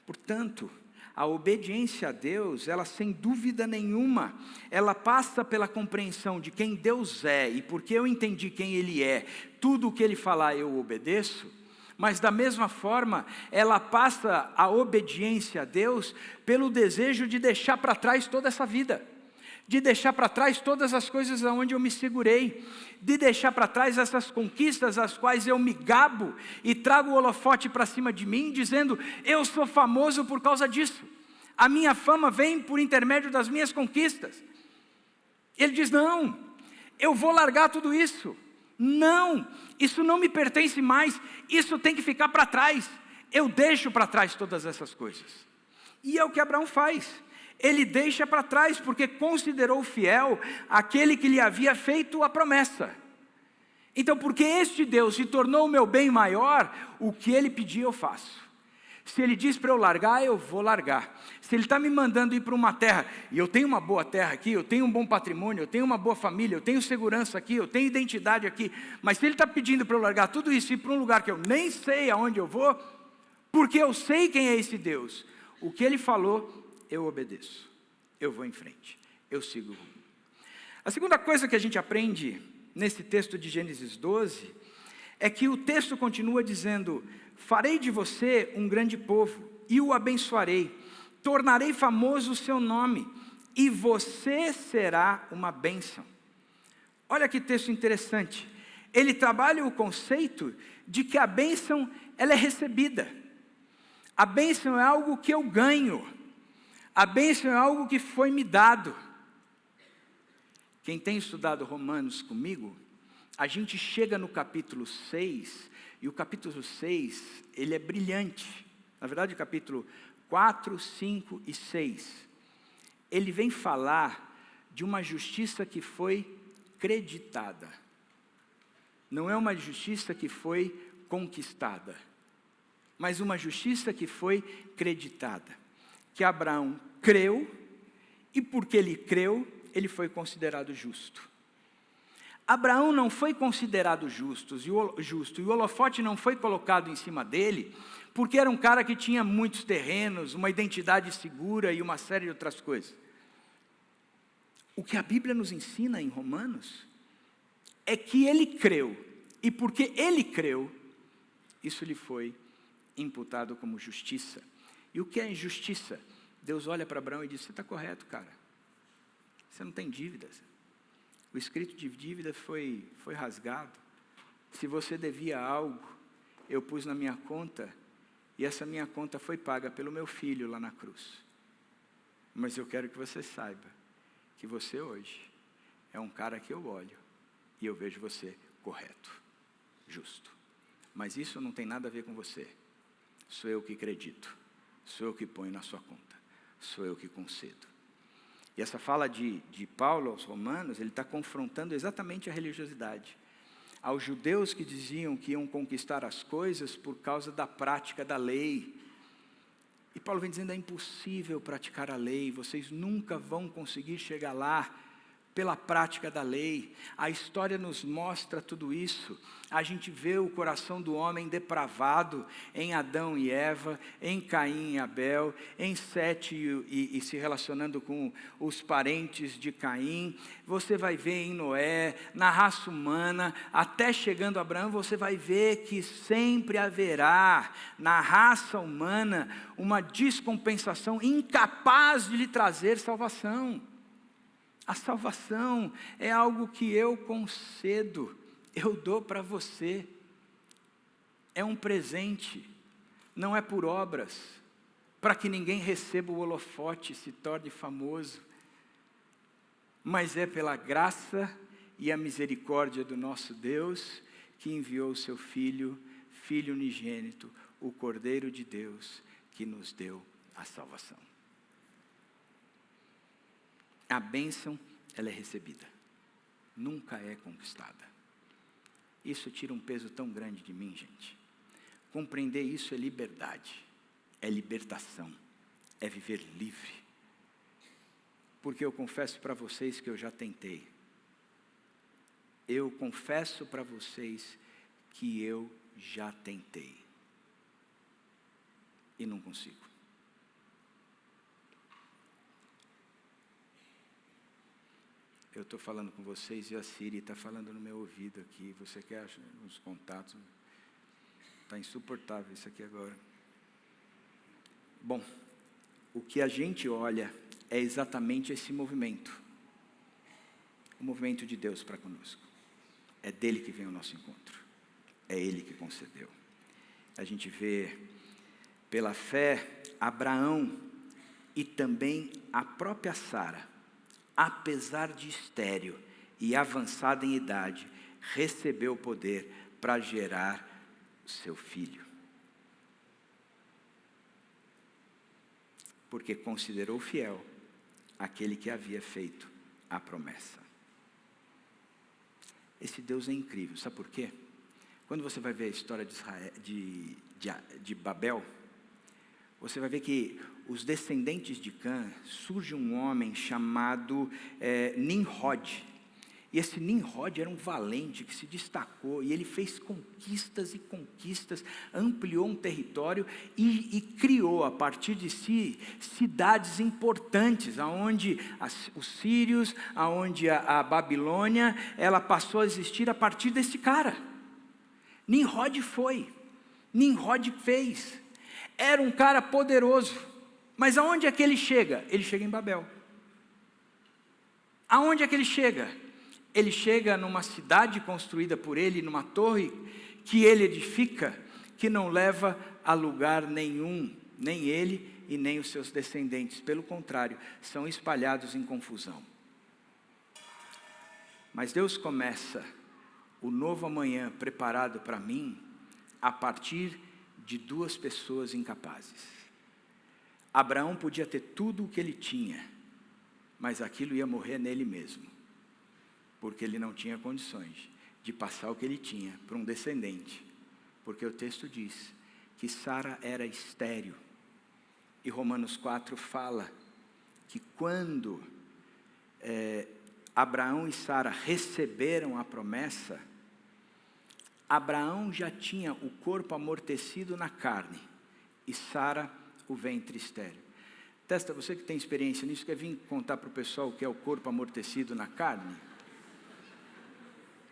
Portanto, a obediência a Deus, ela sem dúvida nenhuma, ela passa pela compreensão de quem Deus é, e porque eu entendi quem Ele é, tudo o que Ele falar eu obedeço, mas da mesma forma, ela passa a obediência a Deus pelo desejo de deixar para trás toda essa vida, de deixar para trás todas as coisas aonde eu me segurei, de deixar para trás essas conquistas às quais eu me gabo e trago o holofote para cima de mim, dizendo: eu sou famoso por causa disso, a minha fama vem por intermédio das minhas conquistas. Ele diz: não, eu vou largar tudo isso, não, isso não me pertence mais, isso tem que ficar para trás, eu deixo para trás todas essas coisas. E é o que Abraão faz. Ele deixa para trás, porque considerou fiel aquele que lhe havia feito a promessa. Então, porque este Deus se tornou o meu bem maior, o que Ele pedir eu faço. Se Ele diz para eu largar, eu vou largar. Se Ele está me mandando ir para uma terra, e eu tenho uma boa terra aqui, eu tenho um bom patrimônio, eu tenho uma boa família, eu tenho segurança aqui, eu tenho identidade aqui, mas se Ele está pedindo para eu largar tudo isso e ir para um lugar que eu nem sei aonde eu vou, porque eu sei quem é esse Deus, o que Ele falou, eu obedeço, eu vou em frente, eu sigo o rumo. A segunda coisa que a gente aprende nesse texto de Gênesis 12, é que o texto continua dizendo: farei de você um grande povo, e o abençoarei, tornarei famoso o seu nome, e você será uma bênção. Olha que texto interessante, ele trabalha o conceito de que a bênção, ela é recebida, a bênção é algo que eu ganho, a bênção é algo que foi me dado. Quem tem estudado Romanos comigo, a gente chega no capítulo 6, e o capítulo 6, ele é brilhante. Na verdade, o capítulo 4, 5 e 6, ele vem falar de uma justiça que foi creditada. Não é uma justiça que foi conquistada, mas uma justiça que foi creditada. Que Abraão creu, e porque ele creu, ele foi considerado justo. Abraão não foi considerado justo, e o holofote não foi colocado em cima dele, porque era um cara que tinha muitos terrenos, uma identidade segura e uma série de outras coisas. O que a Bíblia nos ensina em Romanos é que ele creu, e porque ele creu, isso lhe foi imputado como justiça. E o que é injustiça? Deus olha para Abraão e diz: você está correto, cara, você não tem dívidas. O escrito de dívida foi rasgado. Se você devia algo, eu pus na minha conta, e essa minha conta foi paga pelo meu filho lá na cruz. Mas eu quero que você saiba, que você hoje é um cara que eu olho, e eu vejo você correto, justo. Mas isso não tem nada a ver com você. Sou eu que acredito, sou eu que ponho na sua conta, sou eu que concedo. E essa fala de Paulo aos romanos, ele está confrontando exatamente a religiosidade. Aos judeus que diziam que iam conquistar as coisas por causa da prática da lei. E Paulo vem dizendo: é impossível praticar a lei, vocês nunca vão conseguir chegar lá pela prática da lei. A história nos mostra tudo isso. A gente vê o coração do homem depravado em Adão e Eva, em Caim e Abel, em Sete e se relacionando com os parentes de Caim. Você vai ver em Noé, na raça humana, até chegando a Abraão, você vai ver que sempre haverá na raça humana uma descompensação incapaz de lhe trazer salvação. A salvação é algo que eu concedo, eu dou para você. É um presente, não é por obras, para que ninguém receba o holofote e se torne famoso. Mas é pela graça e a misericórdia do nosso Deus, que enviou o seu Filho, Filho unigênito, o Cordeiro de Deus, que nos deu a salvação. A bênção, ela é recebida, nunca é conquistada. Isso tira um peso tão grande de mim, gente. Compreender isso é liberdade, é libertação, é viver livre. Porque eu confesso para vocês que eu já tentei. Eu confesso para vocês que eu já tentei. E não consigo. Eu estou falando com vocês e a Siri está falando no meu ouvido aqui. Você quer uns contatos? Está insuportável isso aqui agora. Bom, o que a gente olha é exatamente esse movimento. O movimento de Deus para conosco. É dele que vem o nosso encontro. É ele que concedeu. A gente vê, pela fé, Abraão e também a própria Sara, apesar de estéril e avançada em idade, recebeu o poder para gerar o seu filho. Porque considerou fiel aquele que havia feito a promessa. Esse Deus é incrível, sabe por quê? Quando você vai ver a história de Israel, de Babel, você vai ver que os descendentes de Cã, surge um homem chamado Nimrod. E esse Nimrod era um valente que se destacou, e ele fez conquistas e conquistas, ampliou um território e criou a partir de si cidades importantes, aonde os sírios, aonde a Babilônia, ela passou a existir a partir desse cara. Nimrod fez. Era um cara poderoso, mas aonde é que ele chega? Ele chega em Babel. Aonde é que ele chega? Ele chega numa cidade construída por ele, numa torre que ele edifica, que não leva a lugar nenhum, nem ele e nem os seus descendentes. Pelo contrário, são espalhados em confusão. Mas Deus começa o novo amanhã preparado para mim a partir de duas pessoas incapazes. Abraão podia ter tudo o que ele tinha, mas aquilo ia morrer nele mesmo, porque ele não tinha condições de passar o que ele tinha para um descendente, porque o texto diz que Sara era estéril, e Romanos 4 fala que quando Abraão e Sara receberam a promessa, Abraão já tinha o corpo amortecido na carne, e Sara o ventre estéril. Testa, você que tem experiência nisso, quer vir contar para o pessoal o que é o corpo amortecido na carne?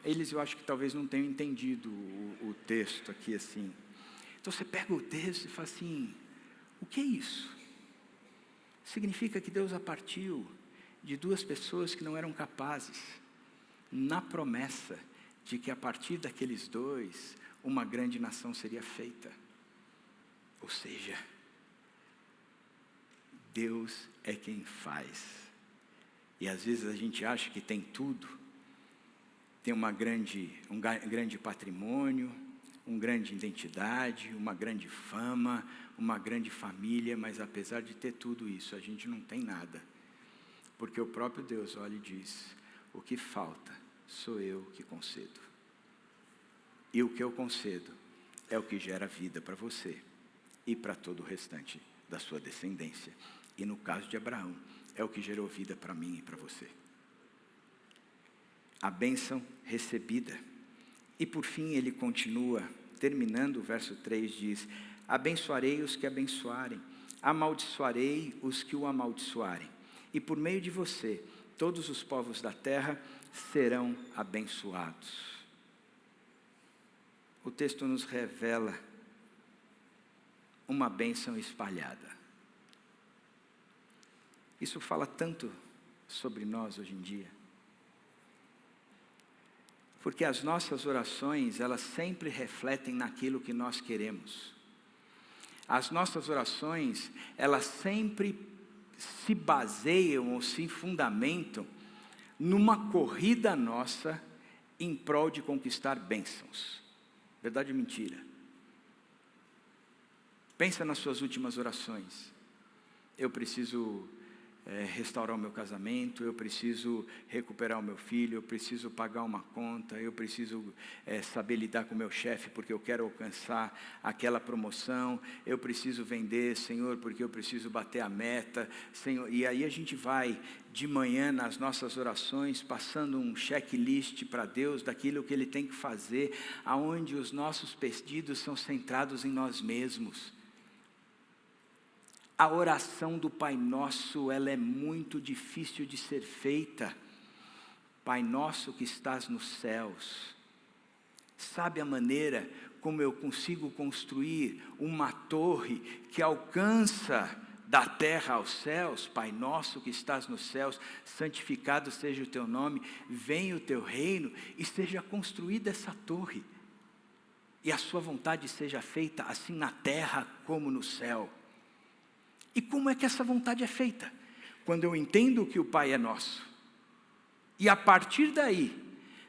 Eles, eu acho que talvez não tenham entendido o texto aqui assim. Então você pega o texto e fala assim, o que é isso? Significa que Deus a partiu de duas pessoas que não eram capazes, na promessa de que a partir daqueles dois, uma grande nação seria feita. Ou seja, Deus é quem faz. E às vezes a gente acha que tem tudo, tem um grande patrimônio, uma grande identidade, uma grande fama, uma grande família, mas apesar de ter tudo isso, a gente não tem nada. Porque o próprio Deus olha e diz, o que falta sou eu que concedo. E o que eu concedo é o que gera vida para você e para todo o restante da sua descendência. E no caso de Abraão, é o que gerou vida para mim e para você. A bênção recebida. E por fim ele continua, terminando o verso 3, diz, abençoarei os que abençoarem, amaldiçoarei os que o amaldiçoarem. E por meio de você, todos os povos da terra serão abençoados. O texto nos revela uma bênção espalhada. Isso fala tanto sobre nós hoje em dia. Porque as nossas orações, elas sempre refletem naquilo que nós queremos. As nossas orações, elas sempre se baseiam ou se fundamentam numa corrida nossa em prol de conquistar bênçãos. Verdade ou mentira? Pensa nas suas últimas orações. Eu preciso restaurar o meu casamento, eu preciso recuperar o meu filho, eu preciso pagar uma conta, eu preciso saber lidar com o meu chefe porque eu quero alcançar aquela promoção, eu preciso vender, Senhor, porque eu preciso bater a meta, Senhor. E aí a gente vai de manhã nas nossas orações, passando um checklist para Deus daquilo que Ele tem que fazer, aonde os nossos pedidos são centrados em nós mesmos. A oração do Pai Nosso, ela é muito difícil de ser feita. Pai Nosso que estás nos céus. Sabe a maneira como eu consigo construir uma torre que alcança da terra aos céus? Pai Nosso que estás nos céus, santificado seja o teu nome, venha o teu reino e seja construída essa torre. E a sua vontade seja feita assim na terra como no céu. E como é que essa vontade é feita? Quando eu entendo que o Pai é nosso. E a partir daí,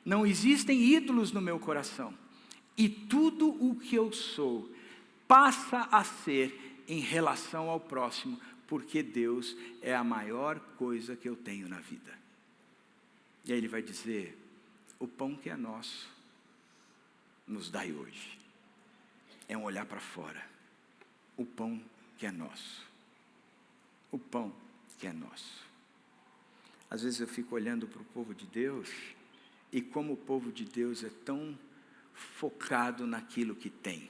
não existem ídolos no meu coração. E tudo o que eu sou passa a ser em relação ao próximo, porque Deus é a maior coisa que eu tenho na vida. E aí ele vai dizer, o pão que é nosso, nos dai hoje. É um olhar para fora. O pão que é nosso. O pão que é nosso. Às vezes eu fico olhando para o povo de Deus, e como o povo de Deus é tão focado naquilo que tem.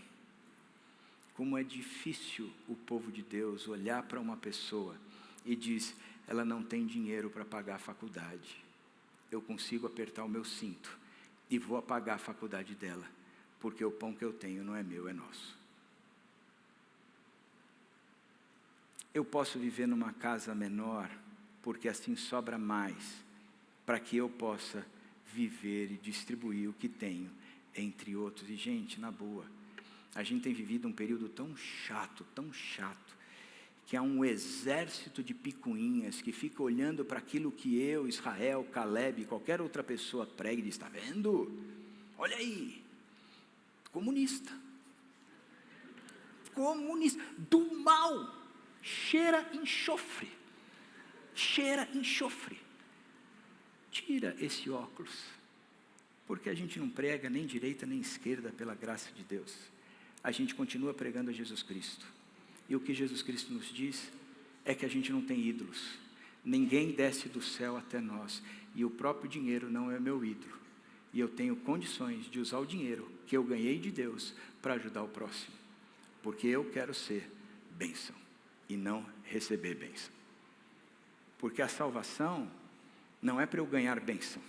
Como é difícil o povo de Deus olhar para uma pessoa e diz, ela não tem dinheiro para pagar a faculdade. Eu consigo apertar o meu cinto e vou pagar a faculdade dela, porque o pão que eu tenho não é meu, é nosso. Eu posso viver numa casa menor, porque assim sobra mais, para que eu possa viver e distribuir o que tenho entre outros. E gente, na boa, a gente tem vivido um período tão chato, que há um exército de picuinhas que fica olhando para aquilo que eu, Israel, Caleb, qualquer outra pessoa prega e diz, está vendo? Olha aí, comunista, do mal. Cheira enxofre. cheira enxofre. Tira esse óculos, porque a gente não prega nem direita nem esquerda pela graça de Deus. A gente continua pregando a Jesus Cristo. E o que Jesus Cristo nos diz é que a gente não tem ídolos. Ninguém desce do céu até nós. E o próprio dinheiro não é meu ídolo. E eu tenho condições de usar o dinheiro que eu ganhei de Deus para ajudar o próximo. Porque eu quero ser bênção e não receber bênção. Porque a salvação não é para eu ganhar bênção.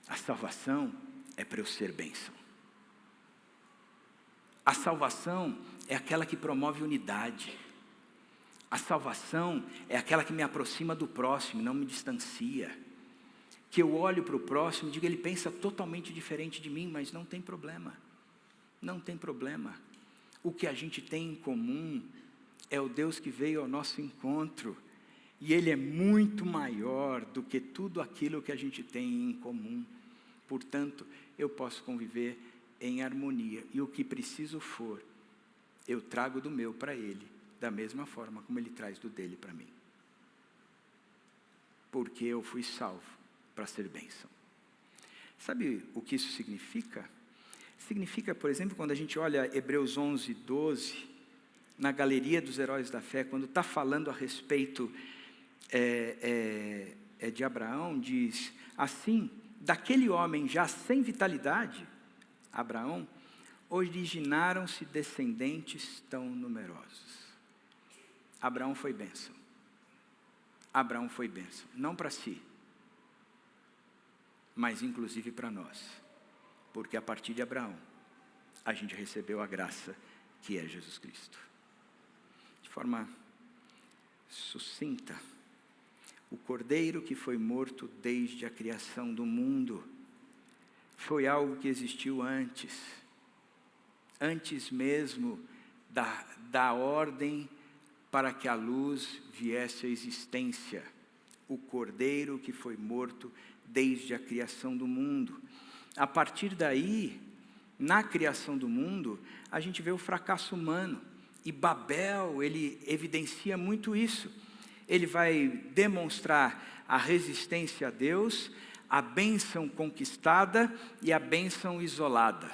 A salvação é para eu ser bênção. A salvação é aquela que promove unidade. A salvação é aquela que me aproxima do próximo, não me distancia. Que eu olho para o próximo e digo, ele pensa totalmente diferente de mim, mas não tem problema. Não tem problema. O que a gente tem em comum é o Deus que veio ao nosso encontro. E Ele é muito maior do que tudo aquilo que a gente tem em comum. Portanto, eu posso conviver em harmonia. E o que preciso for, eu trago do meu para Ele, da mesma forma como Ele traz do dele para mim. Porque eu fui salvo para ser bênção. Sabe o que isso significa? Significa, por exemplo, quando a gente olha Hebreus 11, 12, na galeria dos heróis da fé, quando está falando a respeito de Abraão, diz assim, daquele homem já sem vitalidade, Abraão, originaram-se descendentes tão numerosos. Abraão foi bênção. Abraão foi bênção, não para si, mas inclusive para nós, porque a partir de Abraão, a gente recebeu a graça que é Jesus Cristo. De forma sucinta, o cordeiro que foi morto desde a criação do mundo, foi algo que existiu antes mesmo da ordem para que a luz viesse à existência. O cordeiro que foi morto desde a criação do mundo. A partir daí, na criação do mundo, a gente vê o fracasso humano. E Babel, ele evidencia muito isso. Ele vai demonstrar a resistência a Deus, a bênção conquistada e a bênção isolada.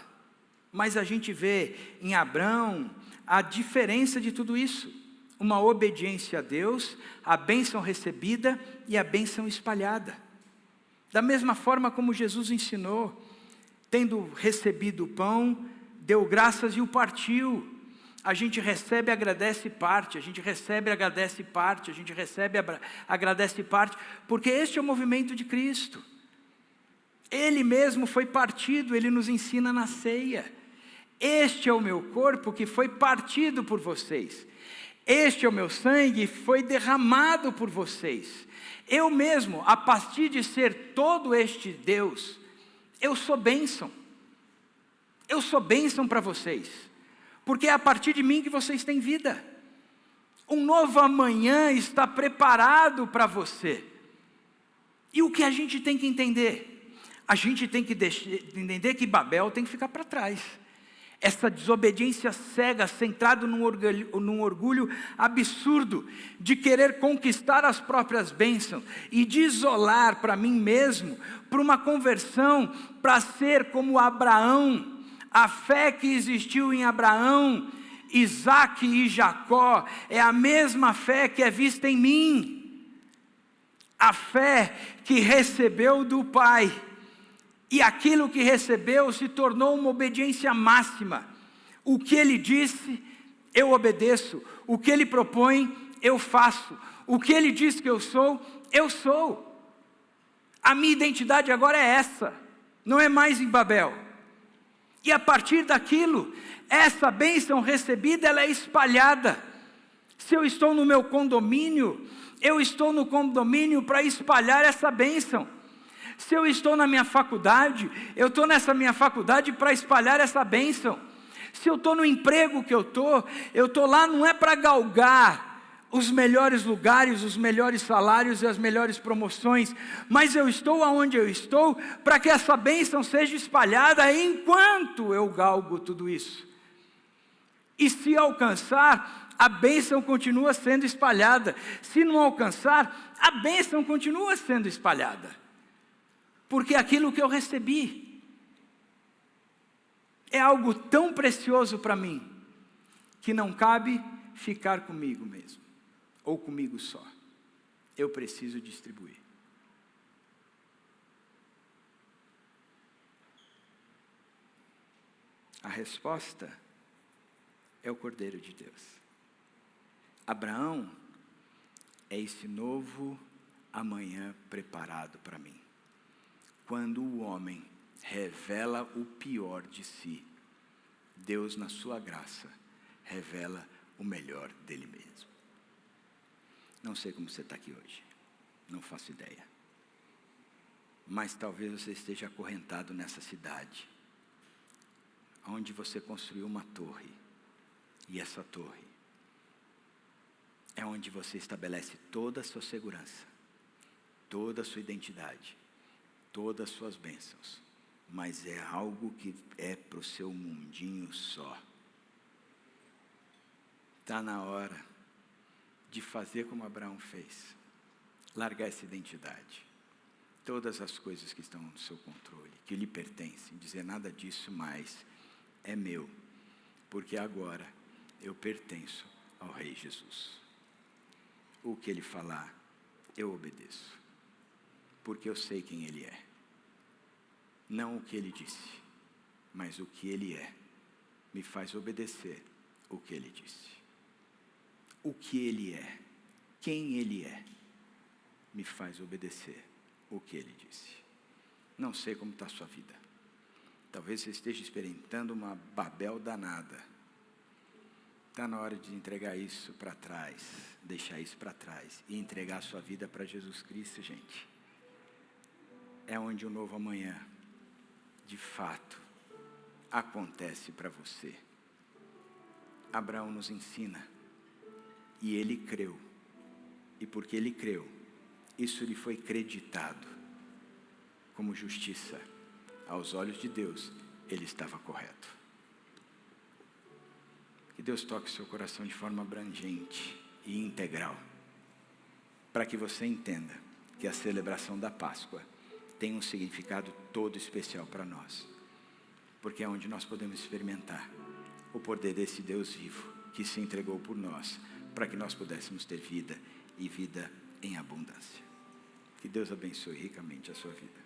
Mas a gente vê em Abraão a diferença de tudo isso. Uma obediência a Deus, a bênção recebida e a bênção espalhada. Da mesma forma como Jesus ensinou, tendo recebido o pão, deu graças e o partiu. A gente recebe, agradece e parte, a gente recebe, agradece e parte, a gente recebe, agradece e parte, porque este é o movimento de Cristo. Ele mesmo foi partido, Ele nos ensina na ceia. Este é o meu corpo que foi partido por vocês. Este é o meu sangue, foi derramado por vocês. Eu mesmo, a partir de ser todo este Deus, eu sou bênção. Eu sou bênção para vocês. Porque é a partir de mim que vocês têm vida. Um novo amanhã está preparado para você. E o que a gente tem que entender? A gente tem que entender que Babel tem que ficar para trás. Essa desobediência cega, centrada num orgulho absurdo, de querer conquistar as próprias bênçãos, e de isolar para mim mesmo, para uma conversão, para ser como Abraão. A fé que existiu em Abraão, Isaque e Jacó, é a mesma fé que é vista em mim. A fé que recebeu do Pai. E aquilo que recebeu se tornou uma obediência máxima. O que Ele disse, eu obedeço. O que Ele propõe, eu faço. O que Ele diz que eu sou. A minha identidade agora é essa. Não é mais em Babel. E a partir daquilo, essa bênção recebida, ela é espalhada. Se eu estou no meu condomínio, eu estou no condomínio para espalhar essa bênção. Se eu estou na minha faculdade, eu estou nessa minha faculdade para espalhar essa bênção. Se eu estou no emprego que eu estou lá não é para galgar os melhores lugares, os melhores salários e as melhores promoções, mas eu estou aonde eu estou para que essa bênção seja espalhada enquanto eu galgo tudo isso. E se alcançar a bênção continua sendo espalhada. Se não alcançar, a bênção continua sendo espalhada. Porque aquilo que eu recebi é algo tão precioso para mim, que não cabe ficar comigo mesmo, ou comigo só. Eu preciso distribuir. A resposta é o Cordeiro de Deus. Abraão é esse novo amanhã preparado para mim. Quando o homem revela o pior de si, Deus, na sua graça, revela o melhor dele mesmo. Não sei como você está aqui hoje, não faço ideia. Mas talvez você esteja acorrentado nessa cidade, onde você construiu uma torre, e essa torre é onde você estabelece toda a sua segurança, toda a sua identidade, todas as suas bênçãos, mas é algo que é para o seu mundinho só. Está na hora de fazer como Abraão fez, largar essa identidade, todas as coisas que estão no seu controle, que lhe pertencem, dizer nada disso mais é meu, porque agora eu pertenço ao Rei Jesus. O que Ele falar, eu obedeço, porque eu sei quem Ele é. Não o que Ele disse, mas o que Ele é, me faz obedecer o que Ele disse. O que Ele é, quem Ele é, me faz obedecer o que Ele disse. Não sei como está a sua vida. Talvez você esteja experimentando uma Babel danada. Está na hora de entregar isso para trás, deixar isso para trás e entregar a sua vida para Jesus Cristo, gente. É onde o novo amanhã, de fato, acontece para você. Abraão nos ensina, e ele creu, e porque ele creu, isso lhe foi creditado como justiça. Aos olhos de Deus, ele estava correto. Que Deus toque seu coração de forma abrangente e integral, para que você entenda que a celebração da Páscoa tem um significado todo especial para nós, porque é onde nós podemos experimentar o poder desse Deus vivo, que se entregou por nós, para que nós pudéssemos ter vida, e vida em abundância. Que Deus abençoe ricamente a sua vida.